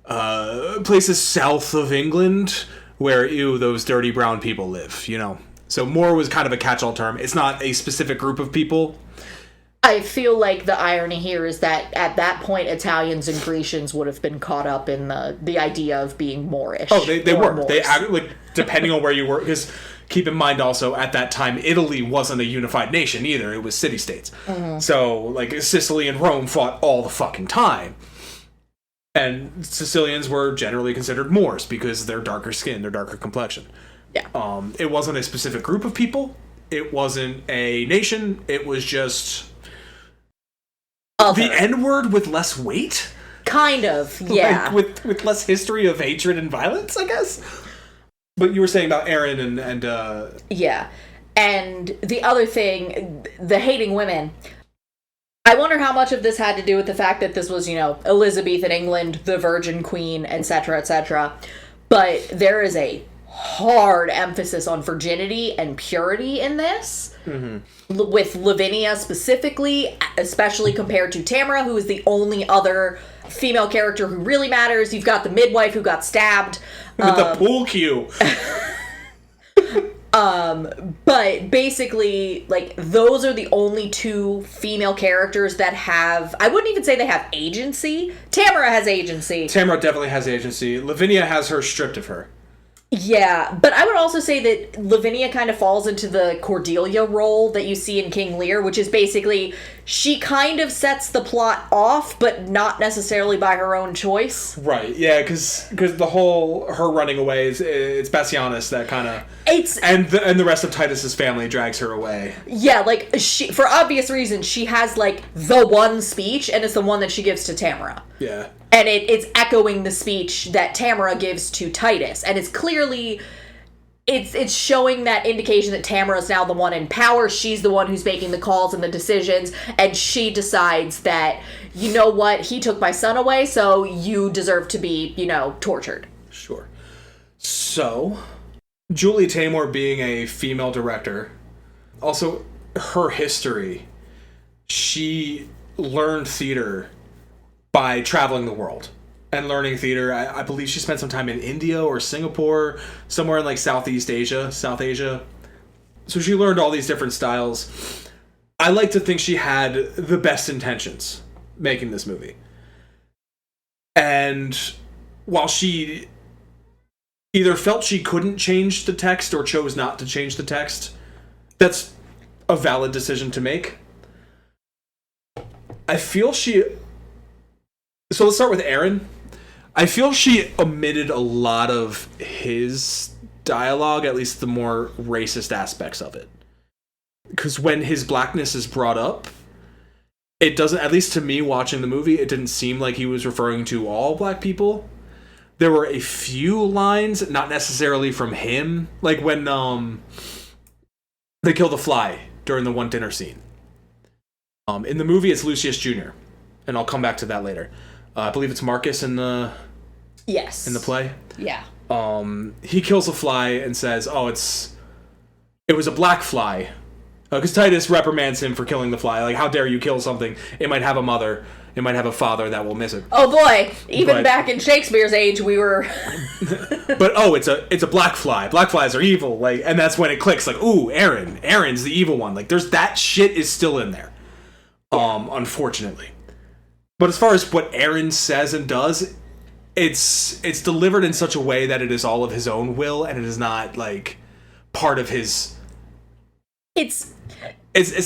places south of England where, those dirty brown people live, you know. So Moor was kind of a catch-all term. It's not a specific group of people. I feel like the irony here is that at that point, Italians and Grecians would have been caught up in the idea of being Moorish. Oh, they were. Moors. They like, depending on where you were, because keep in mind also, at that time, Italy wasn't a unified nation either. It was city-states. So, like, Sicily and Rome fought all the fucking time. And Sicilians were generally considered Moors because they're darker skin, they're darker complexion. Yeah. It wasn't a specific group of people. It wasn't a nation. It was just the N-word with less weight. Kind of, yeah. Like, with less history of hatred and violence, I guess. But you were saying about Aaron and yeah. And the other thing, the hating women. I wonder how much of this had to do with the fact that this was, Elizabethan England, the Virgin Queen, etc., etc. But there is a hard emphasis on virginity and purity in this. With Lavinia specifically, especially compared to Tamara, who is the only other female character who really matters. You've got the midwife who got stabbed. With the pool cue. But basically, like, those are the only two female characters that have, I wouldn't even say they have agency. Tamara has agency. Tamara definitely has agency. Lavinia has her stripped of her. Yeah, but I would also say that Lavinia kind of falls into the Cordelia role that you see in King Lear, which is basically, she kind of sets the plot off, but not necessarily by her own choice. Right, yeah, because the whole, her running away, it's Bassianus that kind of... And the rest of Titus's family drags her away. Yeah, like, she, for obvious reasons, she has, like, the one speech, and it's the one that she gives to Tamara. Yeah. And it's echoing the speech that Tamara gives to Titus. And it's clearly, it's showing that indication that Tamara's now the one in power. She's the one who's making the calls and the decisions. And she decides that, you know what, he took my son away, so you deserve to be, tortured. Sure. So, Julie Taymor being a female director, also her history, she learned theater by traveling the world and learning theater. I believe she spent some time in India or Singapore, somewhere in like South Asia. So she learned all these different styles. I like to think she had the best intentions making this movie. And while she either felt she couldn't change the text or chose not to change the text, that's a valid decision to make. I feel So let's start with Aaron. I feel she omitted a lot of his dialogue, at least the more racist aspects of it. Because when his blackness is brought up, it doesn't, at least to me watching the movie, it didn't seem like he was referring to all black people. There were a few lines, not necessarily from him, like when they kill the fly during the one dinner scene. In the movie, it's Lucius Jr., and I'll come back to that later. I believe it's Marcus in the play. Yeah. He kills a fly and says, it was a black fly. Because Titus reprimands him for killing the fly. Like, how dare you kill something? It might have a mother. It might have a father that will miss it. Oh boy, even back in Shakespeare's age, we were... But, it's a black fly. Black flies are evil. Like, and that's when it clicks. Like, ooh, Aaron's the evil one. Like, that shit is still in there. Unfortunately. But as far as what Aaron says and does, it's delivered in such a way that it is all of his own will, and it is not like part of his. It's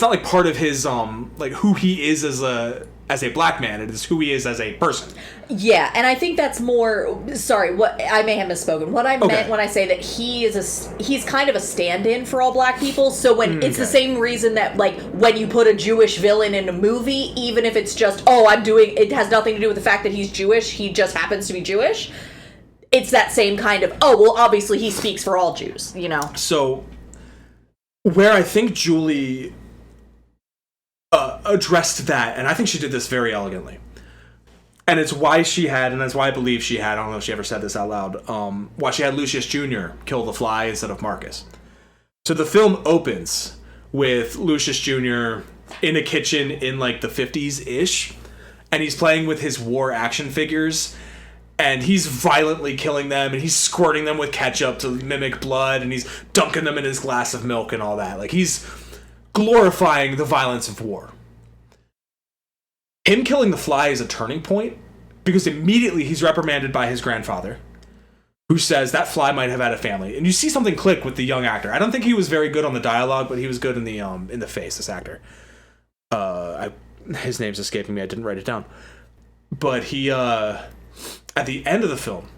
not like part of his like who he is as a black man. It is who he is as a person. Yeah, and I think that's more. Sorry, what I may have misspoken. What I meant when I say that he's kind of a stand-in for all black people. So when it's the same reason that like when you put a Jewish villain in a movie, even if it's just it has nothing to do with the fact that he's Jewish. He just happens to be Jewish. It's that same kind of obviously he speaks for all Jews. So where I think Julie addressed that, and I think she did this very elegantly. And it's why she had, and that's why I believe she had, I don't know if she ever said this out loud, why she had Lucius Jr. kill the fly instead of Marcus. So the film opens with Lucius Jr. in a kitchen in like the 50s-ish, and he's playing with his war action figures, and he's violently killing them, and he's squirting them with ketchup to mimic blood, and he's dunking them in his glass of milk and all that. Like, he's glorifying the violence of war. Him killing the fly is a turning point because immediately he's reprimanded by his grandfather, who says that fly might have had a family. And you see something click with the young actor. I don't think he was very good on the dialogue, but he was good in the face, this actor. His name's escaping me. I didn't write it down. But he, at the end of the film,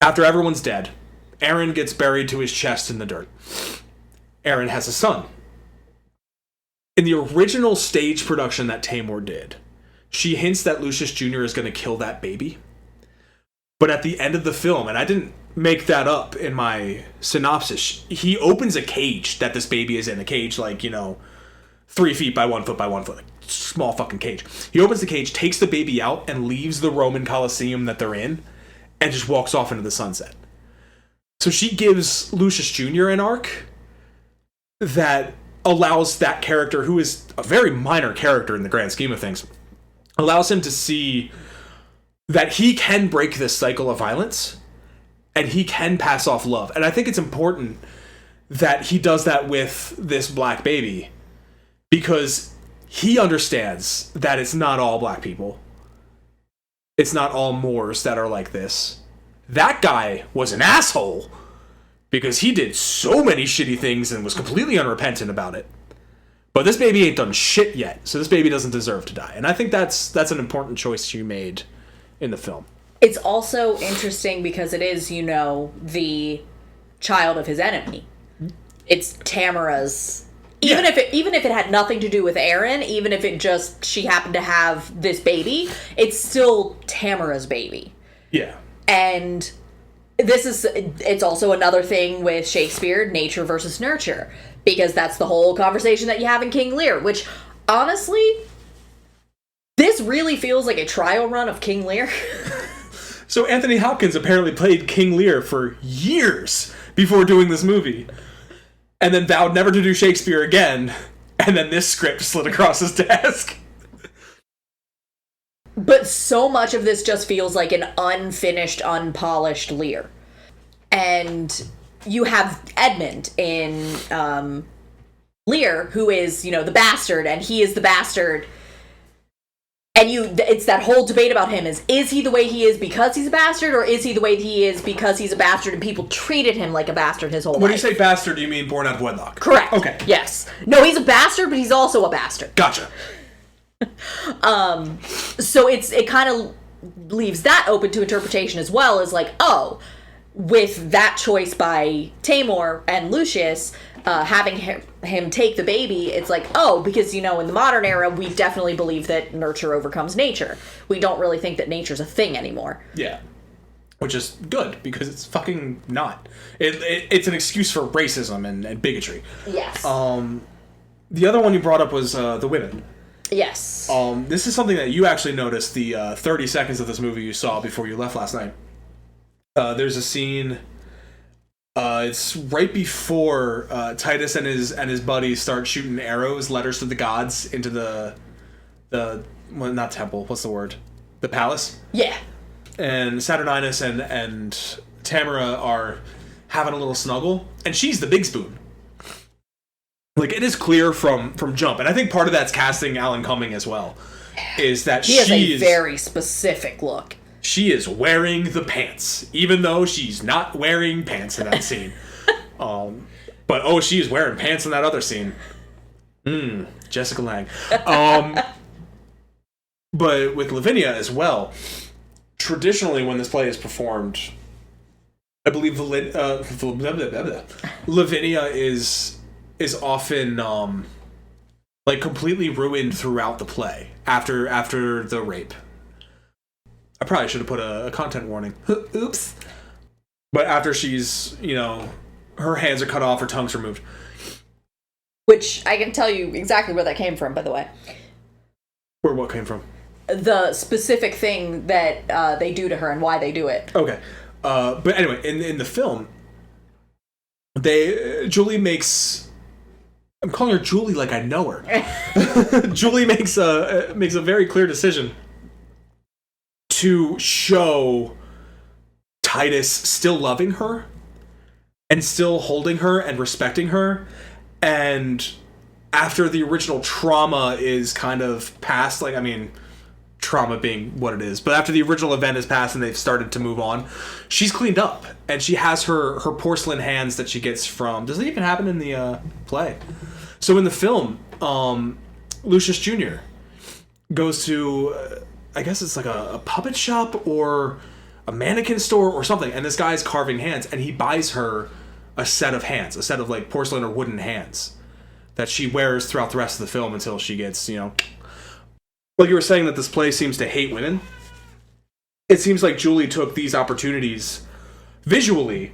after everyone's dead, Aaron gets buried to his chest in the dirt. Aaron has a son. In the original stage production that Taymor did, she hints that Lucius Jr. is going to kill that baby. But at the end of the film, and I didn't make that up in my synopsis, he opens a cage that this baby is in. A cage 3 feet by 1 foot by 1 foot. Like, small fucking cage. He opens the cage, takes the baby out, and leaves the Roman Colosseum that they're in, and just walks off into the sunset. So she gives Lucius Jr. an arc that allows that character, who is a very minor character in the grand scheme of things, allows him to see that he can break this cycle of violence and he can pass off love. And I think it's important that he does that with this black baby, because he understands that it's not all black people. It's not all Moors that are like this. That guy was an asshole because he did so many shitty things and was completely unrepentant about it. But this baby ain't done shit yet, so this baby doesn't deserve to die. And I think that's an important choice you made in the film. It's also interesting because it is, the child of his enemy. It's Tamara's. Even if it had nothing to do with Aaron, even if it just she happened to have this baby, it's still Tamara's baby. Yeah. And it's also another thing with Shakespeare, nature versus nurture, because that's the whole conversation that you have in King Lear, which honestly, this really feels like a trial run of King Lear. So Anthony Hopkins apparently played King Lear for years before doing this movie, and then vowed never to do Shakespeare again, and then this script slid across his desk. But so much of this just feels like an unfinished, unpolished Lear. And you have Edmund in Lear, who is, the bastard, and he is the bastard. And it's that whole debate about him is he the way he is because he's a bastard, or is he the way he is because he's a bastard and people treated him like a bastard his whole life? When you say bastard, do you mean born out of wedlock? Correct. Okay. Yes. No, he's a bastard, but he's also a bastard. Gotcha. So it kind of leaves that open to interpretation as well, as like, with that choice by Taymor and Lucius, having him take the baby, it's like, because, in the modern era, we definitely believe that nurture overcomes nature. We don't really think that nature's a thing anymore. Yeah. Which is good, because it's fucking not. It's an excuse for racism and bigotry. Yes. The other one you brought up was the women. Yes. This is something that you actually noticed the 30 seconds of this movie you saw before you left last night. There's a scene. It's right before Titus and his buddies start shooting arrows, letters to the gods, into the not temple. What's the word? The palace. Yeah. And Saturninus and Tamara are having a little snuggle, and she's the big spoon. Like, it is clear from jump, and I think part of that's casting Alan Cumming as well, is that he has a very specific look. She is wearing the pants, even though she's not wearing pants in that scene. But she is wearing pants in that other scene. Jessica Lange. But with Lavinia as well, traditionally when this play is performed, I believe Lavinia is often completely ruined throughout the play after the rape. I probably should have put a content warning. Oops. But after she's, her hands are cut off, her tongue's removed. Which I can tell you exactly where that came from, by the way. Where what came from? The specific thing that they do to her and why they do it. Okay. But anyway, in the film, Julie makes... I'm calling her Julie like I know her. Julie makes a very clear decision to show Titus still loving her and still holding her and respecting her, and after the original trauma is kind of past, trauma being what it is. But after the original event has passed and they've started to move on, she's cleaned up. And she has her porcelain hands that she gets from... Does it even happen in the play? So in the film, Lucius Jr. goes to... I guess it's like a puppet shop or a mannequin store or something. And this guy's carving hands. And he buys her a set of hands. A set of like porcelain or wooden hands that she wears throughout the rest of the film until she gets, Like you were saying that this play seems to hate women. It seems like Julie took these opportunities visually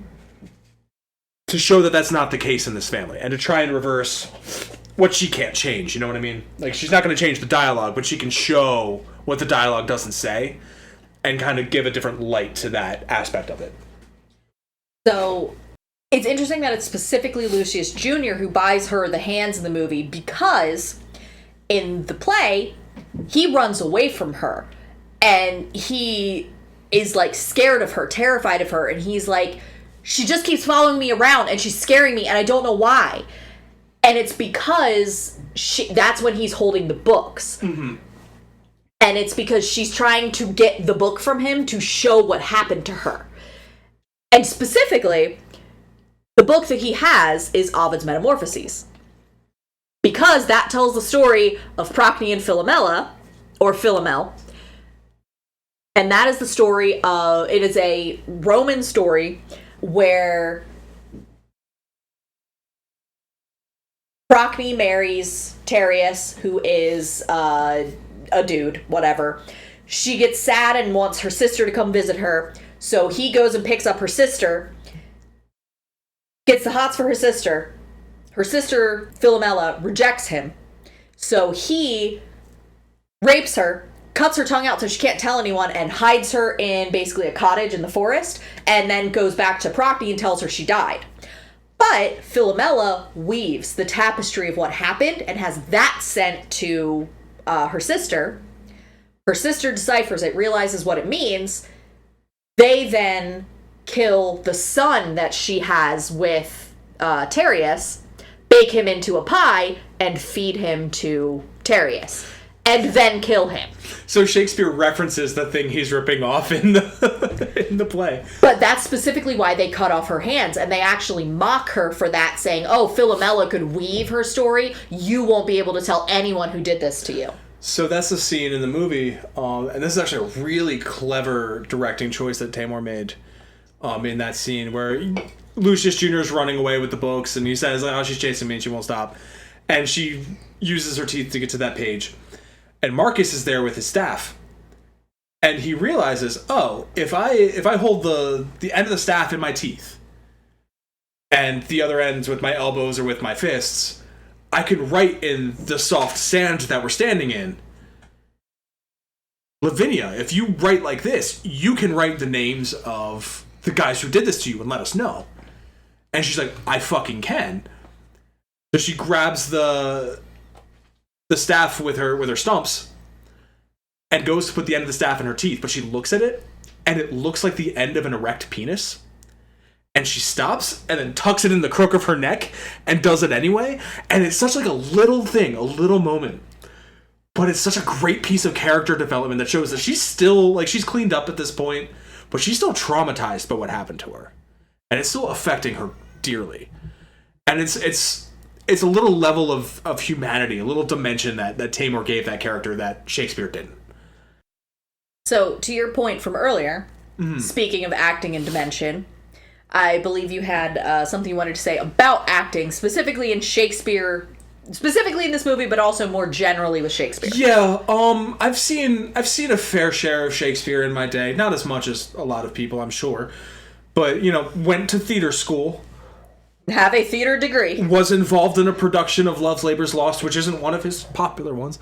to show that that's not the case in this family. And to try and reverse what she can't change, you know what I mean? Like, she's not going to change the dialogue, but she can show what the dialogue doesn't say and kind of give a different light to that aspect of it. So... It's interesting that it's specifically Lucius Jr. who buys her the hands in the movie because in the play, he runs away from her and he is like scared of her, terrified of her. And he's like, she just keeps following me around and she's scaring me and I don't know why. And it's because that's when he's holding the books. Mm-hmm. And it's because she's trying to get the book from him to show what happened to her. And specifically... the book that he has is Ovid's Metamorphoses. Because that tells the story of Procne and Philomela, or Philomel. And that is the story of... It is a Roman story where Procne marries Tereus, who is a dude, whatever. She gets sad and wants her sister to come visit her. So he goes and picks up her sister... gets the hots for her sister. Her sister, Philomela, rejects him. So he rapes her, cuts her tongue out so she can't tell anyone, and hides her in basically a cottage in the forest, and then goes back to Procne and tells her she died. But Philomela weaves the tapestry of what happened and has that sent to her sister. Her sister deciphers it, realizes what it means. They then... kill the son that she has with Tereus, bake him into a pie, and feed him to Tereus, and then kill him. So Shakespeare references the thing he's ripping off in the play. But that's specifically why they cut off her hands, and they actually mock her for that, saying, oh, Philomela could weave her story. You won't be able to tell anyone who did this to you. So that's the scene in the movie, and this is actually a really clever directing choice that Taymor made. In that scene where Lucius Jr. is running away with the books and he says, oh, she's chasing me and she won't stop. And she uses her teeth to get to that page. And Marcus is there with his staff. And he realizes, oh, if I hold the end of the staff in my teeth and the other ends with my elbows or with my fists, I can write in the soft sand that we're standing in. Lavinia, if you write like this, you can write the names of... the guys who did this to you and let us know. And she's like, I fucking can. So she grabs the staff with her stumps and goes to put the end of the staff in her teeth, but she looks at it and it looks like the end of an erect penis. And she stops and then tucks it in the crook of her neck and does it anyway. And it's such like a little thing, a little moment. But it's such a great piece of character development that shows that she's still, like, she's cleaned up at this point, but she's still traumatized by what happened to her. And it's still affecting her dearly. And it's a little level of humanity, a little dimension that Taymor gave that character that Shakespeare didn't. So, to your point from earlier, speaking of acting and dimension, I believe you had something you wanted to say about acting, specifically in Shakespeare, specifically in this movie, but also more generally with Shakespeare. Yeah, I've seen a fair share of Shakespeare in my day. Not as much as a lot of people, I'm sure. But, went to theater school. Have a theater degree. Was involved in a production of Love, Labour's Lost, which isn't one of his popular ones.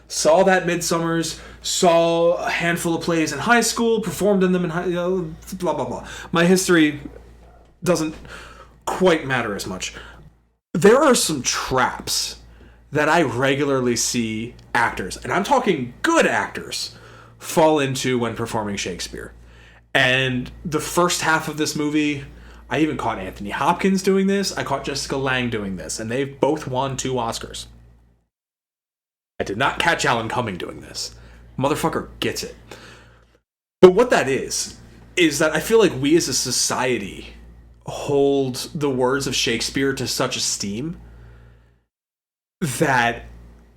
Saw that Midsummers, saw a handful of plays in high school, performed in them in high... blah, blah, blah. My history doesn't quite matter as much. There are some traps that I regularly see actors, and I'm talking good actors, fall into when performing Shakespeare. And the first half of this movie, I even caught Anthony Hopkins doing this. I caught Jessica Lange doing this, and they've both won 2 Oscars. I did not catch Alan Cumming doing this. Motherfucker gets it. But what that is that I feel like we as a society hold the words of Shakespeare to such esteem that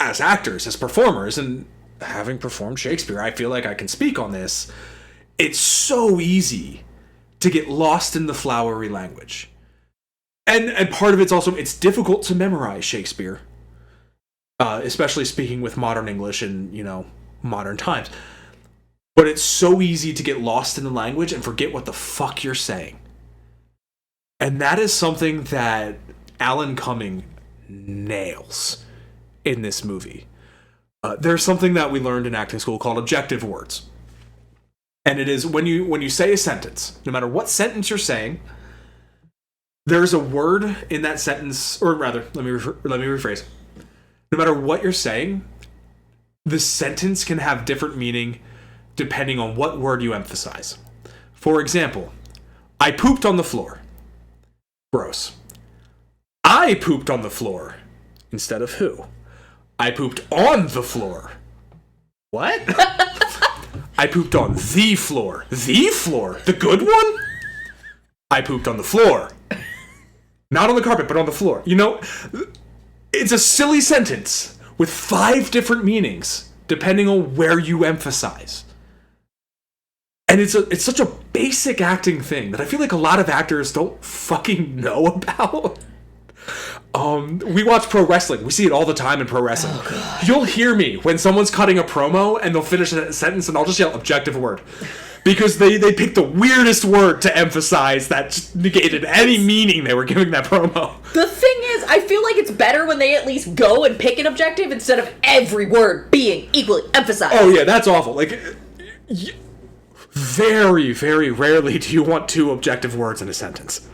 as actors, as performers, and having performed Shakespeare, I feel like I can speak on this. It's so easy to get lost in the flowery language. And part of it's also, it's difficult to memorize Shakespeare. Especially speaking with modern English and, modern times. But it's so easy to get lost in the language and forget what the fuck you're saying. And that is something that Alan Cumming nails in this movie. There's something that we learned in acting school called objective words. And it is when you say a sentence, no matter what sentence you're saying, there's a word in that sentence, or rather, let me rephrase. No matter what you're saying, the sentence can have different meaning depending on what word you emphasize. For example, I pooped on the floor. Gross. I pooped on the floor. Instead of who? I pooped on the floor. What? I pooped on the floor. The floor? The good one? I pooped on the floor. Not on the carpet, but on the floor. It's a silly sentence with 5 different meanings, depending on where you emphasize. And it's such a basic acting thing that I feel like a lot of actors don't fucking know about. We watch pro wrestling. We see it all the time in pro wrestling. Oh, you'll hear me when someone's cutting a promo and they'll finish a sentence and I'll just yell objective word. Because they picked the weirdest word to emphasize that just negated any meaning they were giving that promo. The thing is, I feel like it's better when they at least go and pick an objective instead of every word being equally emphasized. Oh yeah, that's awful. Like, very, very rarely do you want 2 objective words in a sentence.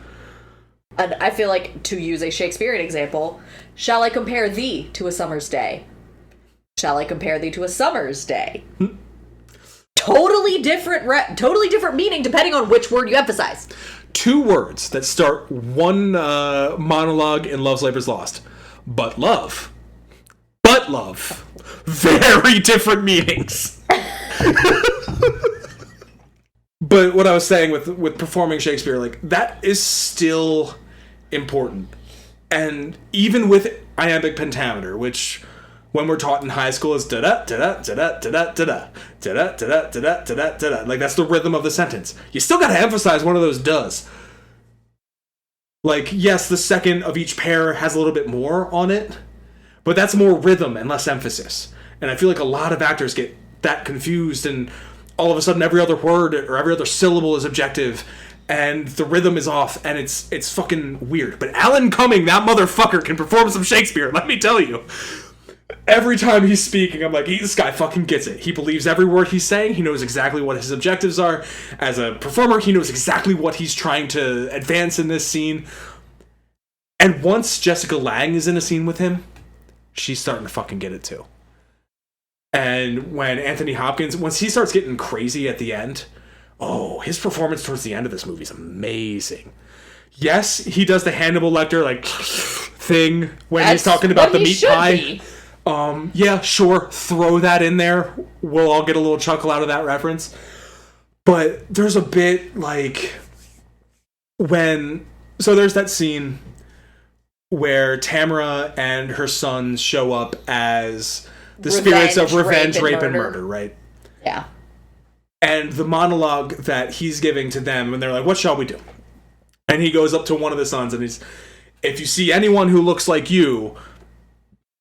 And I feel like, to use a Shakespearean example, shall I compare thee to a summer's day? Shall I compare thee to a summer's day? Totally different meaning depending on which word you emphasize. 2 words that start one monologue in Love's Labor's Lost. But love. Very different meanings. But what I was saying with performing Shakespeare, like, that is still important. And even with iambic pentameter, which when we're taught in high school is da-da-da-da-da-da-da-da-da, da-da-da-da-da-da-da-da-da. Like, that's the rhythm of the sentence. You still gotta emphasize one of those does. Like, yes, the second of each pair has a little bit more on it, but that's more rhythm and less emphasis. And I feel like a lot of actors get that confused, and all of a sudden every other word or every other syllable is objective, and the rhythm is off, and it's fucking weird. But Alan Cumming, that motherfucker, can perform some Shakespeare, let me tell you. Every time he's speaking, I'm like, this guy fucking gets it. He believes every word he's saying. He knows exactly what his objectives are. As a performer, he knows exactly what he's trying to advance in this scene. And once Jessica Lange is in a scene with him, she's starting to fucking get it too. And when Anthony Hopkins, once he starts getting crazy at the end, his performance towards the end of this movie is amazing. Yes, he does the Hannibal Lecter, like, thing when he's talking about the meat pie. Yeah, sure, throw that in there. We'll all get a little chuckle out of that reference. But there's a bit, like, there's that scene where Tamara and her sons show up as the spirits of revenge, rape, and murder, right? Yeah. And the monologue that he's giving to them, and they're like, what shall we do? And he goes up to one of the sons, and if you see anyone who looks like you,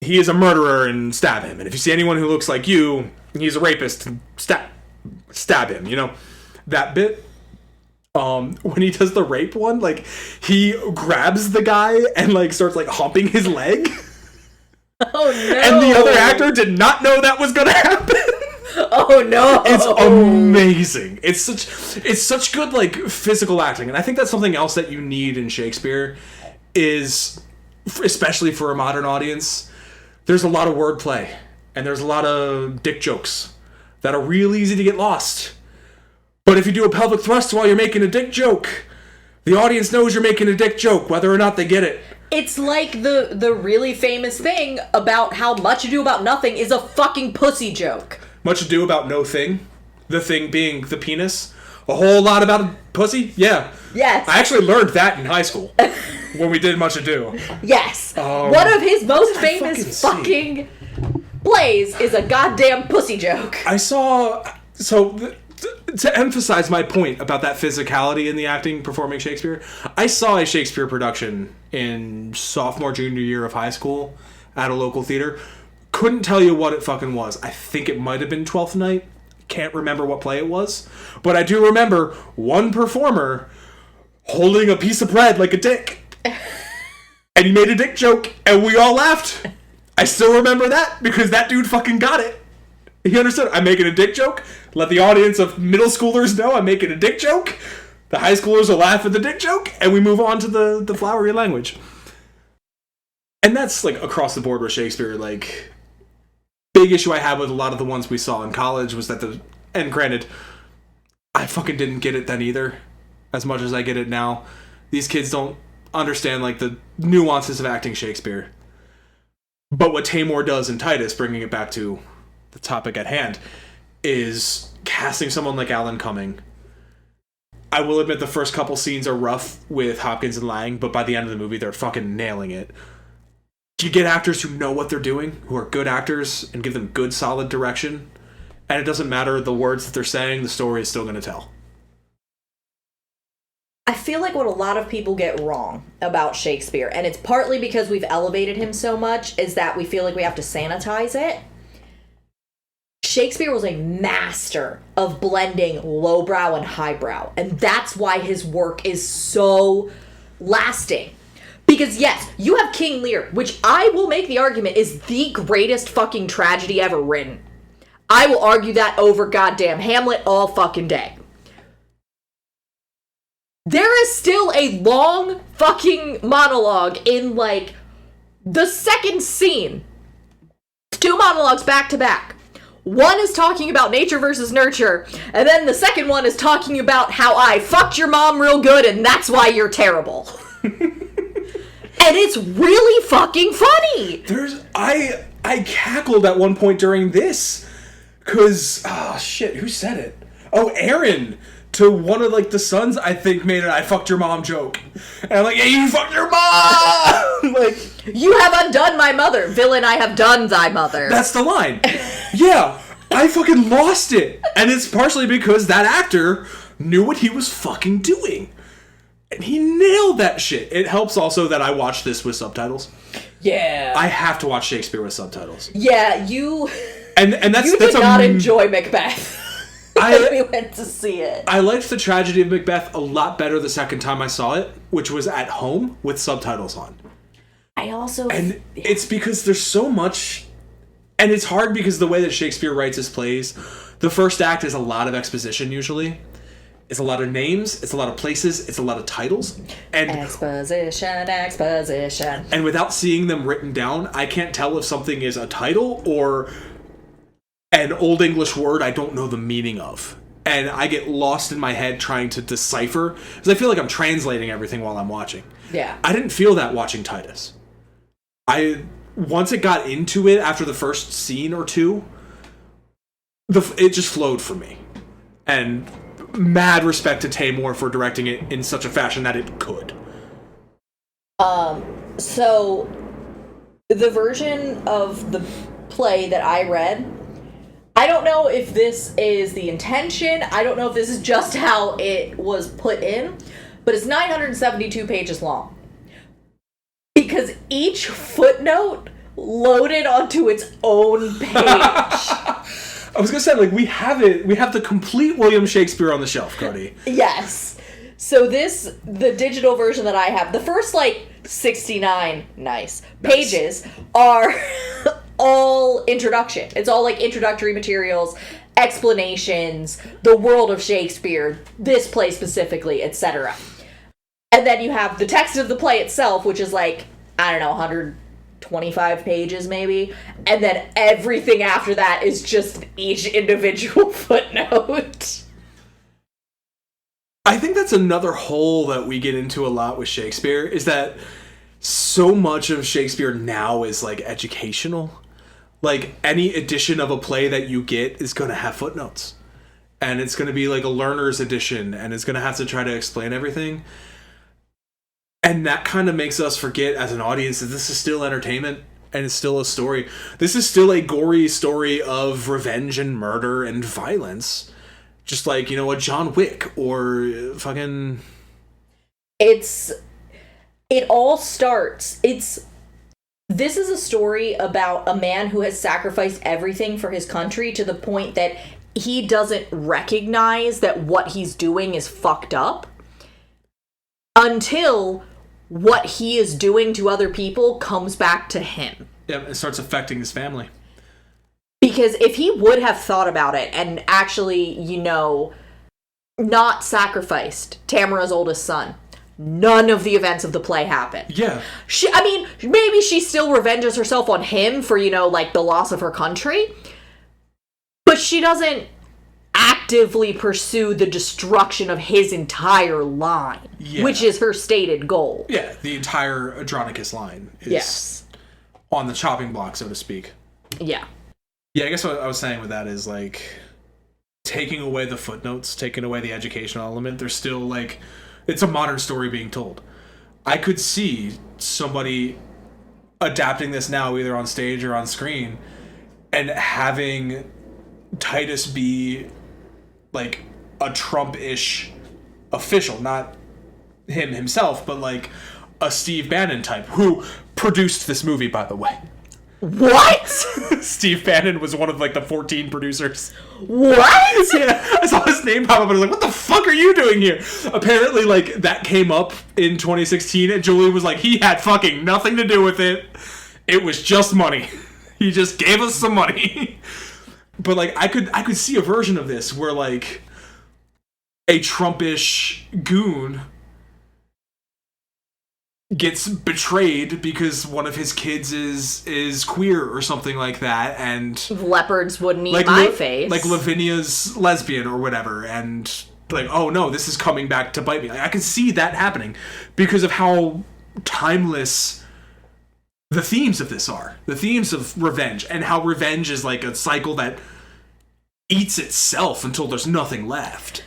he is a murderer, and stab him. And if you see anyone who looks like you, he's a rapist, and stab him, That bit, when he does the rape one, like, he grabs the guy and, like, starts, like, humping his leg. Oh, no. And the other actor did not know that was gonna happen. Oh, no. It's amazing. It's such good, like, physical acting. And I think that's something else that you need in Shakespeare is, especially for a modern audience, there's a lot of wordplay. And there's a lot of dick jokes that are real easy to get lost. But if you do a pelvic thrust while you're making a dick joke, the audience knows you're making a dick joke, whether or not they get it. It's like the really famous thing about how Much Ado About Nothing is a fucking pussy joke. Much Ado About No Thing. The thing being the penis. A whole lot about a pussy? Yeah. Yes. I actually learned that in high school when we did Much Ado. Yes. One of his most famous fucking plays is a goddamn pussy joke. I saw... So, to emphasize my point about that physicality in the acting performing Shakespeare, I saw a Shakespeare production in sophomore, junior year of high school at a local theater. Couldn't tell you what it fucking was. I think it might have been Twelfth Night. Can't remember what play it was. But I do remember one performer holding a piece of bread like a dick. And he made a dick joke, and we all laughed. I still remember that, because that dude fucking got it. He understood. I'm making a dick joke. Let the audience of middle schoolers know I'm making a dick joke. The high schoolers will laugh at the dick joke, and we move on to the flowery language. And that's, like, across the board with Shakespeare, like... Big issue I had with a lot of the ones we saw in college was that and granted, I fucking didn't get it then either, as much as I get it now. These kids don't understand, like, the nuances of acting Shakespeare. But what Taymor does in Titus, bringing it back to the topic at hand, is casting someone like Alan Cumming. I will admit the first couple scenes are rough with Hopkins and Lang, but by the end of the movie, they're fucking nailing it. You get actors who know what they're doing, who are good actors, and give them good, solid direction. And it doesn't matter the words that they're saying, the story is still going to tell. I feel like what a lot of people get wrong about Shakespeare, and it's partly because we've elevated him so much, is that we feel like we have to sanitize it. Shakespeare was a master of blending lowbrow and highbrow, and that's why his work is so lasting. Because yes, you have King Lear, which I will make the argument is the greatest fucking tragedy ever written. I will argue that over goddamn Hamlet all fucking day. There is still a long fucking monologue in, like, the second scene. 2 monologues back to back. One is talking about nature versus nurture, and then the second one is talking about how I fucked your mom real good and that's why you're terrible. And it's really fucking funny. I cackled at one point during this, cause shit, who said it? Oh, Aaron, to one of, like, the sons, I think, made an "I fucked your mom" joke, and I'm like, "Yeah, you fucked your mom!" Like, you have undone my mother, villain. I have done thy mother. That's the line. Yeah, I fucking lost it, and it's partially because that actor knew what he was fucking doing. And he nailed that shit. It helps also that I watched this with subtitles. Yeah. I have to watch Shakespeare with subtitles. Yeah, you... And that's... You did not enjoy Macbeth. We went to see it. I liked the tragedy of Macbeth a lot better the second time I saw it, which was at home with subtitles on. I also... And it's because there's so much... And it's hard because the way that Shakespeare writes his plays, the first act is a lot of exposition usually. It's a lot of names, it's a lot of places, it's a lot of titles. And exposition. And without seeing them written down, I can't tell if something is a title or an Old English word I don't know the meaning of. And I get lost in my head trying to decipher, because I feel like I'm translating everything while I'm watching. Yeah. I didn't feel that watching Titus. Once it got into it, after the first scene or two, it just flowed for me. And... mad respect to Taymor for directing it in such a fashion that it could. So the version of the play that I read, I don't know if this is the intention, I don't know if this is just how it was put in, but it's 972 pages long. Because each footnote loaded onto its own page. I was gonna say, like, we have the complete William Shakespeare on the shelf, Cody. Yes. So the digital version that I have, the first, like, 69 pages are all introduction. It's all, like, introductory materials, explanations, the world of Shakespeare, this play specifically, etc. And then you have the text of the play itself, which is, like, I don't know, 125 pages maybe, and then everything after that is just each individual footnote. I think that's another hole that we get into a lot with Shakespeare, is that so much of Shakespeare now is, like, educational. like, any edition of a play that you get is going to have footnotes. And it's going to be like a learner's edition, and it's going to have to try to explain everything. And that kind of makes us forget as an audience that this is still entertainment, and it's still a story. This is still a gory story of revenge and murder and violence. Just like, you know, a John Wick or fucking... It all starts... This is a story about a man who has sacrificed everything for his country to the point that he doesn't recognize that what he's doing is fucked up until what he is doing to other people comes back to him. Yeah, it starts affecting his family. Because if he would have thought about it and actually, you know, not sacrificed Tamara's oldest son, none of the events of the play happen. Yeah. Maybe she still revenges herself on him for, you know, like, the loss of her country. But she doesn't actively pursue the destruction of his entire line, which is her stated goal. Yeah, the entire Andronicus line is on the chopping block, so to speak. Yeah. Yeah, I guess what I was saying with that is, like, taking away the footnotes, taking away the educational element, there's still, like... It's a modern story being told. I could see somebody adapting this now, either on stage or on screen, and having Titus be, like, a Trump-ish official. Not him himself, but, like, a Steve Bannon type, who produced this movie, by the way. What? Steve Bannon was one of, like, the 14 producers. What? Yeah, I saw his name pop up and I was like, what the fuck are you doing here? Apparently, like, that came up in 2016 and Julie was like, he had fucking nothing to do with it. It was just money. He just gave us some money. But, like, I could see a version of this where, like, a Trumpish goon gets betrayed because one of his kids is queer or something like that, and leopards wouldn't eat my face. Like Lavinia's lesbian or whatever, and like, oh no, this is coming back to bite me. Like, I can see that happening because of how timeless the themes of this are. The themes of revenge, and how revenge is like a cycle that eats itself until there's nothing left.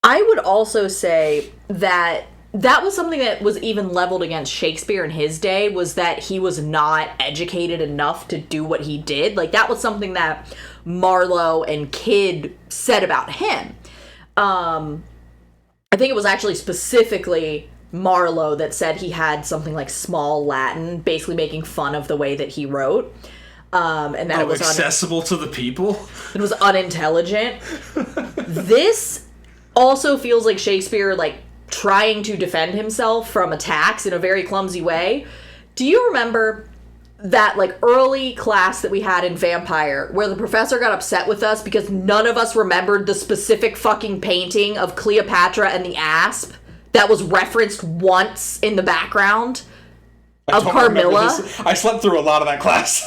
I would also say that was something that was even leveled against Shakespeare in his day, was that he was not educated enough to do what he did. Like, that was something that Marlowe and Kidd said about him. I think it was actually specifically Marlowe that said he had something like small Latin, basically making fun of the way that he wrote. And that it was accessible to the people. It was unintelligent. This also feels like Shakespeare, like, trying to defend himself from attacks in a very clumsy way. Do you remember that, like, early class that we had in Vampire where the professor got upset with us because none of us remembered the specific fucking painting of Cleopatra and the Asp that was referenced once in the background of Carmilla? I slept through a lot of that class.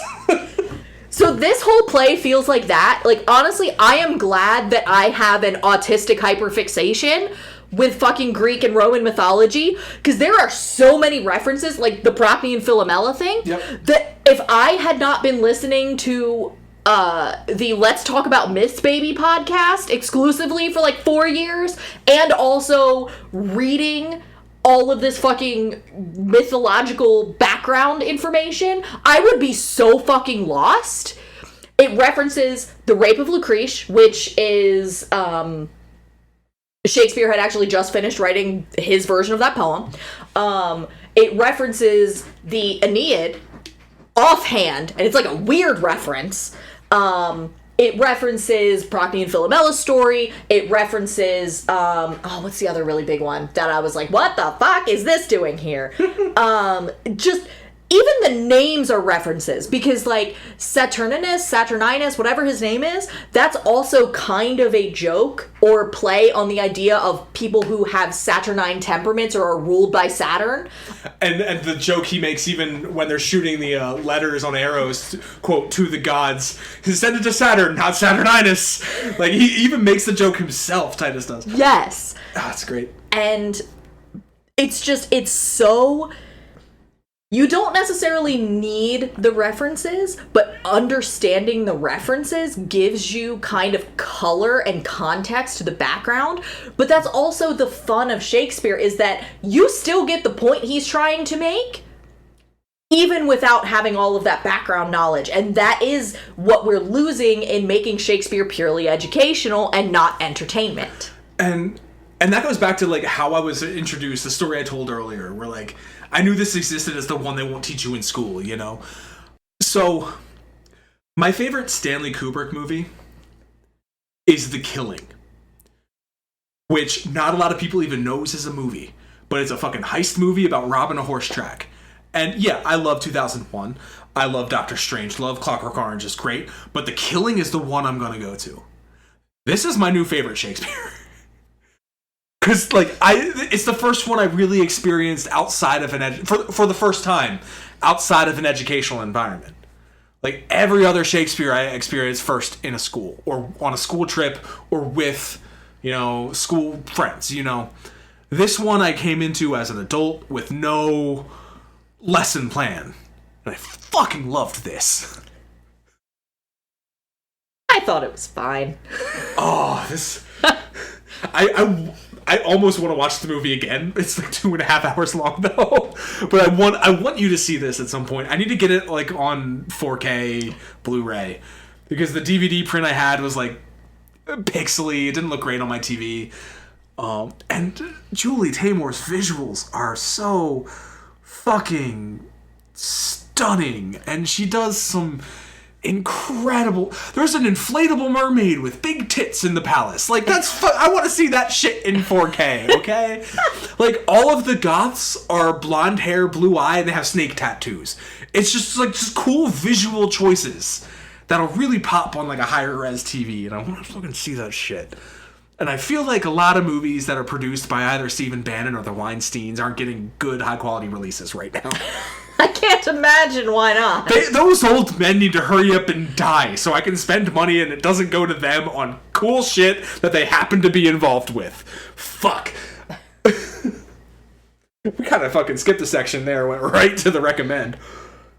So this whole play feels like that. Like, honestly, I am glad that I have an autistic hyperfixation with fucking Greek and Roman mythology, because there are so many references, like the Procne and Philomela thing, that if I had not been listening to the Let's Talk About Myths Baby podcast exclusively for like 4 years, and also reading all of this fucking mythological background information, I would be so fucking lost. It references the Rape of Lucrece, which is Shakespeare had actually just finished writing his version of that poem. It references the Aeneid offhand, and it's like a weird reference. It references Procne and Philomela's story. It references, what's the other really big one that I was like, what the fuck is this doing here? Just... Even the names are references, because, like, Saturninus, whatever his name is, that's also kind of a joke or play on the idea of people who have Saturnine temperaments or are ruled by Saturn. And the joke he makes, even when they're shooting the letters on arrows, quote, to the gods, is send it to Saturn, not Saturninus. Like, he even makes the joke himself, Titus does. Yes. Ah, it's great. And it's just, it's so... You don't necessarily need the references, but understanding the references gives you kind of color and context to the background. But that's also the fun of Shakespeare, is that you still get the point he's trying to make, even without having all of that background knowledge. And that is what we're losing in making Shakespeare purely educational and not entertainment. And that goes back to, like, how I was introduced, the story I told earlier, where, like, I knew this existed as the one they won't teach you in school, you know? So, my favorite Stanley Kubrick movie is The Killing, which not a lot of people even knows is a movie, but it's a fucking heist movie about robbing a horse track. And yeah, I love 2001. I love Doctor Strangelove. Clockwork Orange is great, but The Killing is the one I'm gonna go to. This is my new favorite Shakespeare. Because, like, it's the first one I really experienced outside of for the first time, outside of an educational environment. Like, every other Shakespeare I experienced first in a school, or on a school trip, or with, you know, school friends, you know. This one I came into as an adult with no lesson plan. And I fucking loved this. I thought it was fine. Oh, this... I almost want to watch the movie again. It's like 2.5 hours long though. But I want you to see this at some point. I need to get it like on 4K Blu-ray, because the DVD print I had was like pixely. It didn't look great on my TV. And Julie Taymor's visuals are so fucking stunning, and she does some incredible... There's an inflatable mermaid with big tits in the palace. Like, that's... I want to see that shit in 4K, okay? Like, all of the goths are blonde hair, blue eye, and they have snake tattoos. It's just, like, just cool visual choices that'll really pop on, like, a higher res TV, and I want to fucking see that shit. And I feel like a lot of movies that are produced by either Stephen Bannon or the Weinsteins aren't getting good, high-quality releases right now. I can't imagine why not. Those old men need to hurry up and die so I can spend money and it doesn't go to them on cool shit that they happen to be involved with. Fuck. We kind of fucking skipped a section there, went right to the recommend.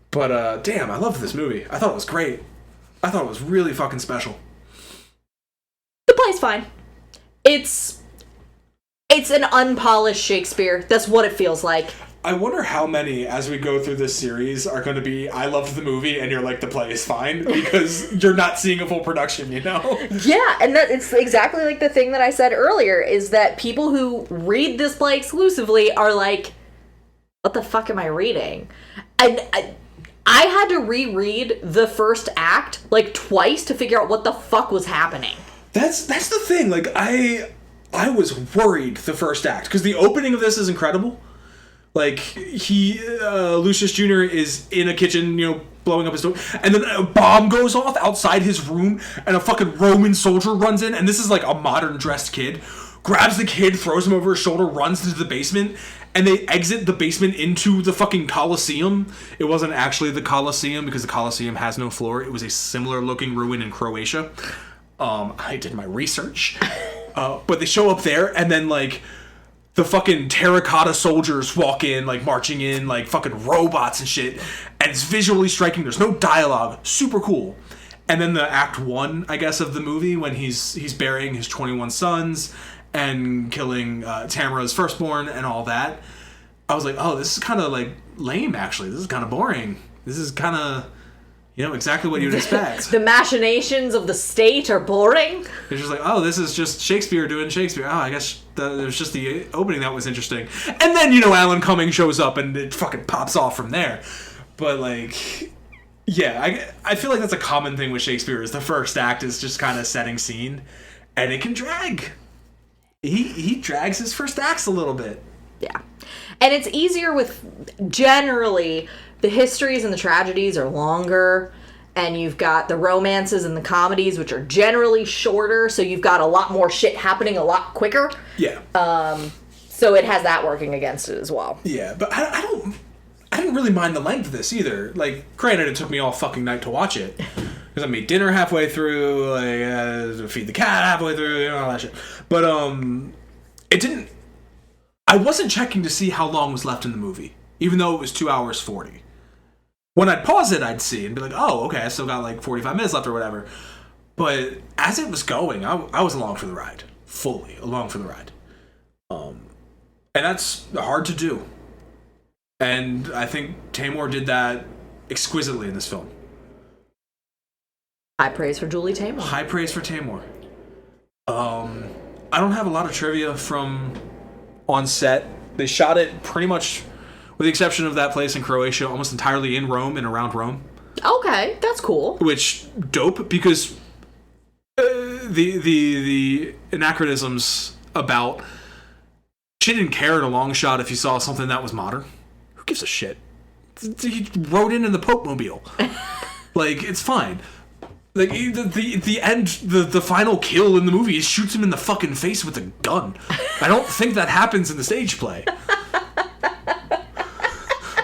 But, damn, I loved this movie. I thought it was great. I thought it was really fucking special. The play's fine. It's an unpolished Shakespeare. That's what it feels like. I wonder how many, as we go through this series, are going to be, I loved the movie, and you're like, the play is fine, because you're not seeing a full production, you know? Yeah, and it's exactly like the thing that I said earlier, is that people who read this play exclusively are like, what the fuck am I reading? And I had to reread the first act, like, twice to figure out what the fuck was happening. That's the thing, like, I was worried the first act, because the opening of this is incredible. Like, Lucius Jr. is in a kitchen, you know, blowing up his door, and then a bomb goes off outside his room, and a fucking Roman soldier runs in, and this is like a modern dressed kid, grabs the kid, throws him over his shoulder, runs into the basement, and they exit the basement into the fucking Colosseum. It wasn't actually the Colosseum, because the Colosseum has no floor. It was a similar looking ruin in Croatia. I did my research. But they show up there, and then, like, the fucking terracotta soldiers walk in, like, marching in, like, fucking robots and shit. And it's visually striking. There's no dialogue. Super cool. And then the act 1, I guess, of the movie, when he's burying his 21 sons and killing Tamara's firstborn and all that. I was like, oh, this is kind of, like, lame, actually. This is kind of boring. This is kind of... You know, exactly what you'd expect. The machinations of the state are boring. It's just like, oh, this is just Shakespeare doing Shakespeare. Oh, I guess there's just the opening that was interesting. And then, you know, Alan Cumming shows up and it fucking pops off from there. But, like, yeah, I feel like that's a common thing with Shakespeare, is the first act is just kind of setting scene. And it can drag. He drags his first acts a little bit. Yeah. And it's easier with, generally... The histories and the tragedies are longer, and you've got the romances and the comedies, which are generally shorter, so you've got a lot more shit happening a lot quicker. Yeah. So it has that working against it as well. Yeah, but I didn't really mind the length of this either. Like, granted, it took me all fucking night to watch it, because I made dinner halfway through, like, feed the cat halfway through, you know, all that shit. But, it didn't... I wasn't checking to see how long was left in the movie. even though it was 2 hours 40. When I'd pause it, I'd see and be like, oh, okay, I still got like 45 minutes left or whatever. But as it was going, I was along for the ride. Fully along for the ride. And that's hard to do. And I think Taymor did that exquisitely in this film. High praise for Julie Taymor. High praise for Taymor. I don't have a lot of trivia from on set. They shot it pretty much, with the exception of that place in Croatia, almost entirely in Rome and around Rome. Okay, that's cool. Which, dope, because the anachronisms about... She didn't care in a long shot if you saw something that was modern. Who gives a shit? He rode in the Pope Mobile. Like, it's fine. Like, the end, the final kill in the movie, he shoots him in the fucking face with a gun. I don't think that happens in the stage play.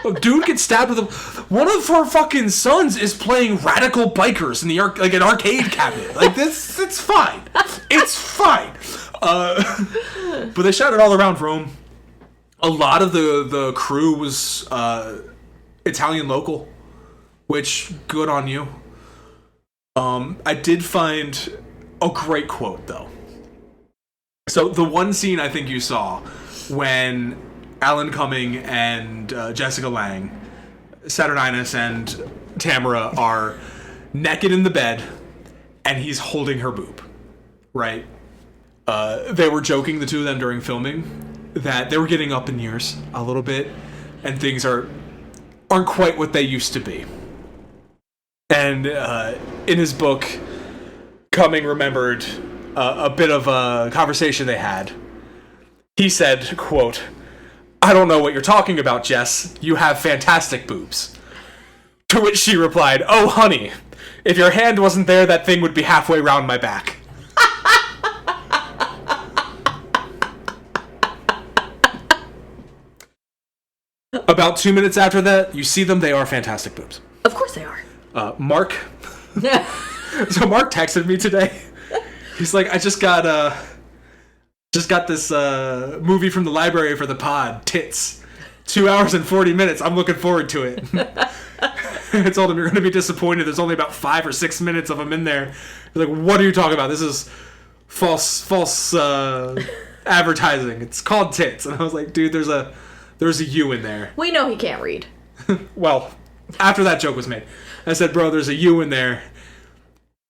A dude gets stabbed with one of her fucking sons is playing radical bikers in the an arcade cabinet. Like, this, it's fine. It's fine. But they shot it all around Rome. A lot of the crew was Italian local, which, good on you. I did find a great quote, though. So the one scene I think you saw when Alan Cumming and Jessica Lange, Saturninus and Tamara are naked in the bed, and he's holding her boob, right? They were joking, the two of them, during filming, that they were getting up in years a little bit, and things aren't quite what they used to be. And in his book, Cumming remembered a bit of a conversation they had. He said, quote, "I don't know what you're talking about, Jess. You have fantastic boobs." To which she replied, "Oh, honey, if your hand wasn't there, that thing would be halfway round my back." About 2 minutes after that, you see them, they are fantastic boobs. Of course they are. Mark. So Mark texted me today. He's like, I just got this movie from the library for the pod, Tits. 2 hours and 40 minutes. I'm looking forward to it. I told him, you're going to be disappointed. There's only about 5 or 6 minutes of him in there. He's like, what are you talking about? This is false advertising. It's called Tits. And I was like, dude, there's a U in there. We know he can't read. Well, after that joke was made, I said, bro, there's a U in there.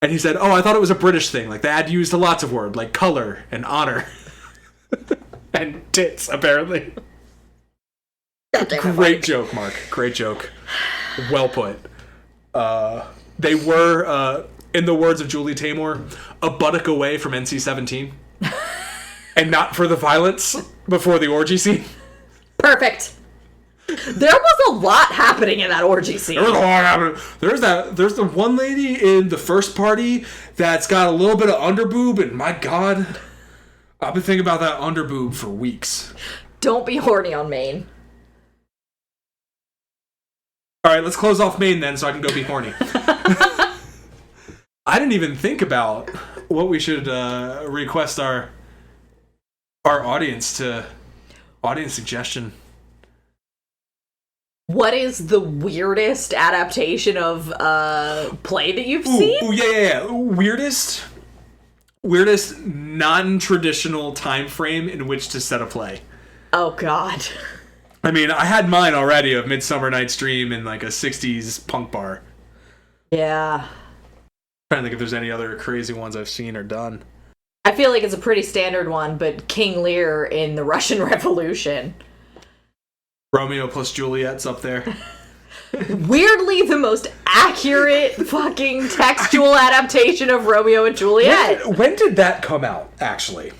And he said, oh, I thought it was a British thing. Like, they had used lots of words, like color and honor. And tits, apparently. Great joke, Mark. Great joke. Well put. They were, in the words of Julie Taymor, a buttock away from NC-17. And not for the violence before the orgy scene. Perfect. There was a lot happening in that orgy scene. There was a lot happening. There's the one lady in the first party that's got a little bit of underboob, and my God, I've been thinking about that underboob for weeks. Don't be horny on Maine. All right, let's close off Maine then, so I can go be horny. I didn't even think about what we should request our audience to audience suggestion. What is the weirdest adaptation of play that you've seen? Ooh, yeah. Weirdest non-traditional time frame in which to set a play. Oh, God. I mean, I had mine already of Midsummer Night's Dream in like a 60s punk bar. Yeah. I'm trying to think if there's any other crazy ones I've seen or done. I feel like it's a pretty standard one, but King Lear in the Russian Revolution. Romeo plus Juliet's up there. Weirdly, the most accurate fucking textual adaptation of Romeo and Juliet. When did that come out, actually?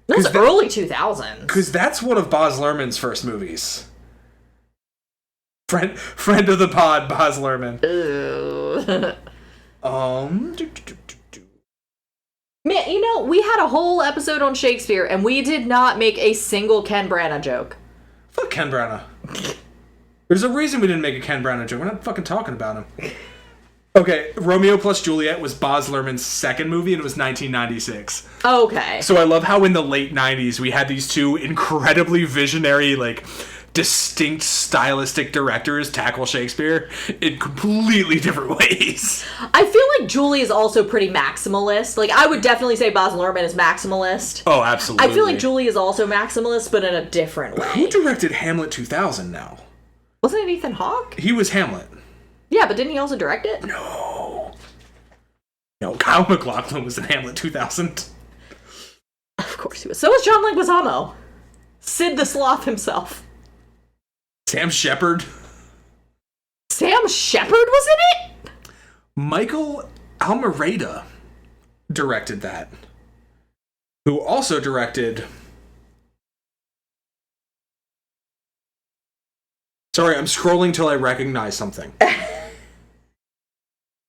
That was early 2000s. Because that's one of Baz Luhrmann's first movies. Friend of the pod, Baz Luhrmann. Ooh. Man, you know, we had a whole episode on Shakespeare, and we did not make a single Ken Branagh joke. Fuck Ken Branagh. There's a reason we didn't make a Ken Branagh joke. We're not fucking talking about him. Okay, Romeo plus Juliet was Baz Luhrmann's second movie, and it was 1996. Okay. So I love how in the late 90s we had these two incredibly visionary, like, distinct stylistic directors tackle Shakespeare in completely different ways. I feel like Julie is also pretty maximalist. Like, I would definitely say Baz Luhrmann is maximalist. Oh, absolutely. I feel like Julie is also maximalist, but in a different way. Who directed Hamlet 2000 now? Wasn't it Ethan Hawke? He was Hamlet. Yeah, but didn't he also direct it? No, Kyle MacLachlan was in Hamlet 2000. Of course he was. So was John Leguizamo. Sid the Sloth himself. Sam Shepard. Sam Shepard was in it? Michael Almereyda directed that. Who also directed... Sorry, I'm scrolling till I recognize something.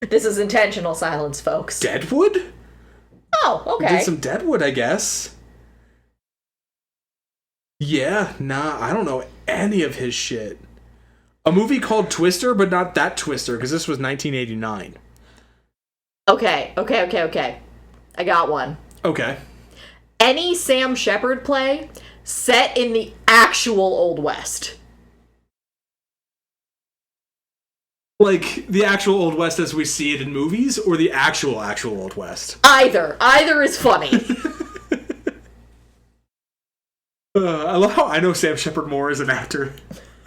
This is intentional silence, folks. Deadwood? Oh, okay. We did some Deadwood, I guess. Yeah, nah, I don't know any of his shit. A movie called Twister, but not that Twister, because this was 1989. Okay. I got one. Okay. Any Sam Shepard play set in the actual Old West. Like, the actual Old West as we see it in movies, or the actual Old West? Either is funny. I love how I know Sam Shepard more as an actor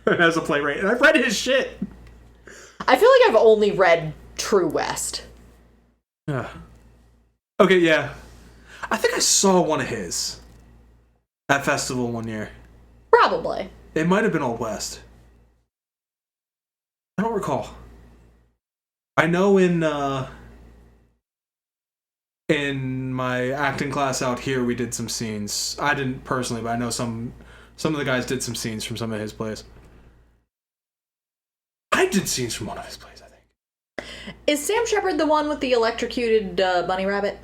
and as a playwright, and I've read his shit. I feel like I've only read True West. Okay, yeah. I think I saw one of his at festival one year. Probably. It might have been Old West. I don't recall. I know in my acting class out here we did some scenes. I didn't personally, but I know some of the guys did some scenes from some of his plays. I did scenes from one of his plays, I think. Is Sam Shepard the one with the electrocuted bunny rabbit?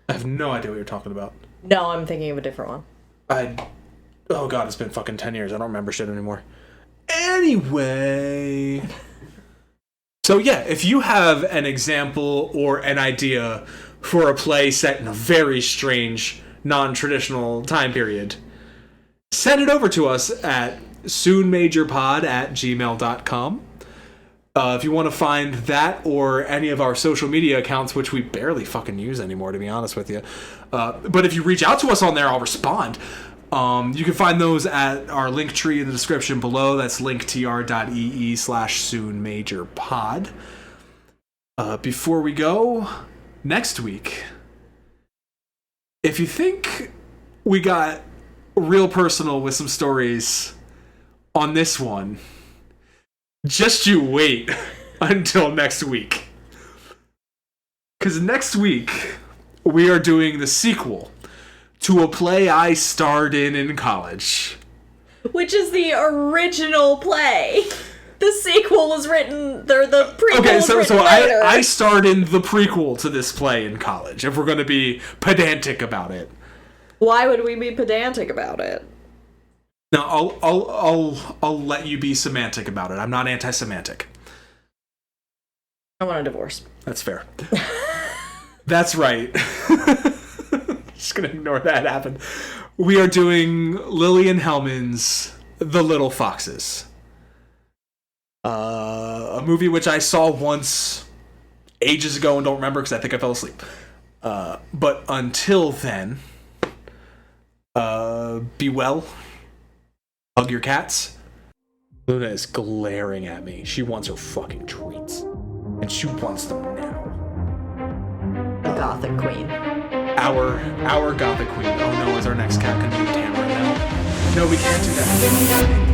I have no idea what you're talking about. No, I'm thinking of a different one. Oh god, it's been fucking 10 years. I don't remember shit anymore. Anyway... So yeah, if you have an example or an idea for a play set in a very strange, non-traditional time period, send it over to us at soonmajorpod@gmail.com. If you want to find that or any of our social media accounts, which we barely fucking use anymore, to be honest with you. But if you reach out to us on there, I'll respond. You can find those at our link tree in the description below. That's linktr.ee/soonmajorpod. Before we go, next week, if you think we got real personal with some stories on this one, just you wait until next week. Because next week, we are doing the sequel to a play I starred in college. Which is the original play. The sequel was written, the prequel was written later. I starred in the prequel to this play in college, if we're going to be pedantic about it. Why would we be pedantic about it? Now, I'll let you be semantic about it. I'm not anti-semantic. I want a divorce. That's fair. That's right. Just gonna ignore that happen. We are doing Lillian Hellman's The Little Foxes. A movie which I saw once ages ago and don't remember because I think I fell asleep. But until then, be well. Hug your cats. Luna is glaring at me. She wants her fucking treats. And she wants them now. The Gothic Queen. Our Gothic Queen. Oh no, is our next cat gonna be Tamara now? No, we can't do that.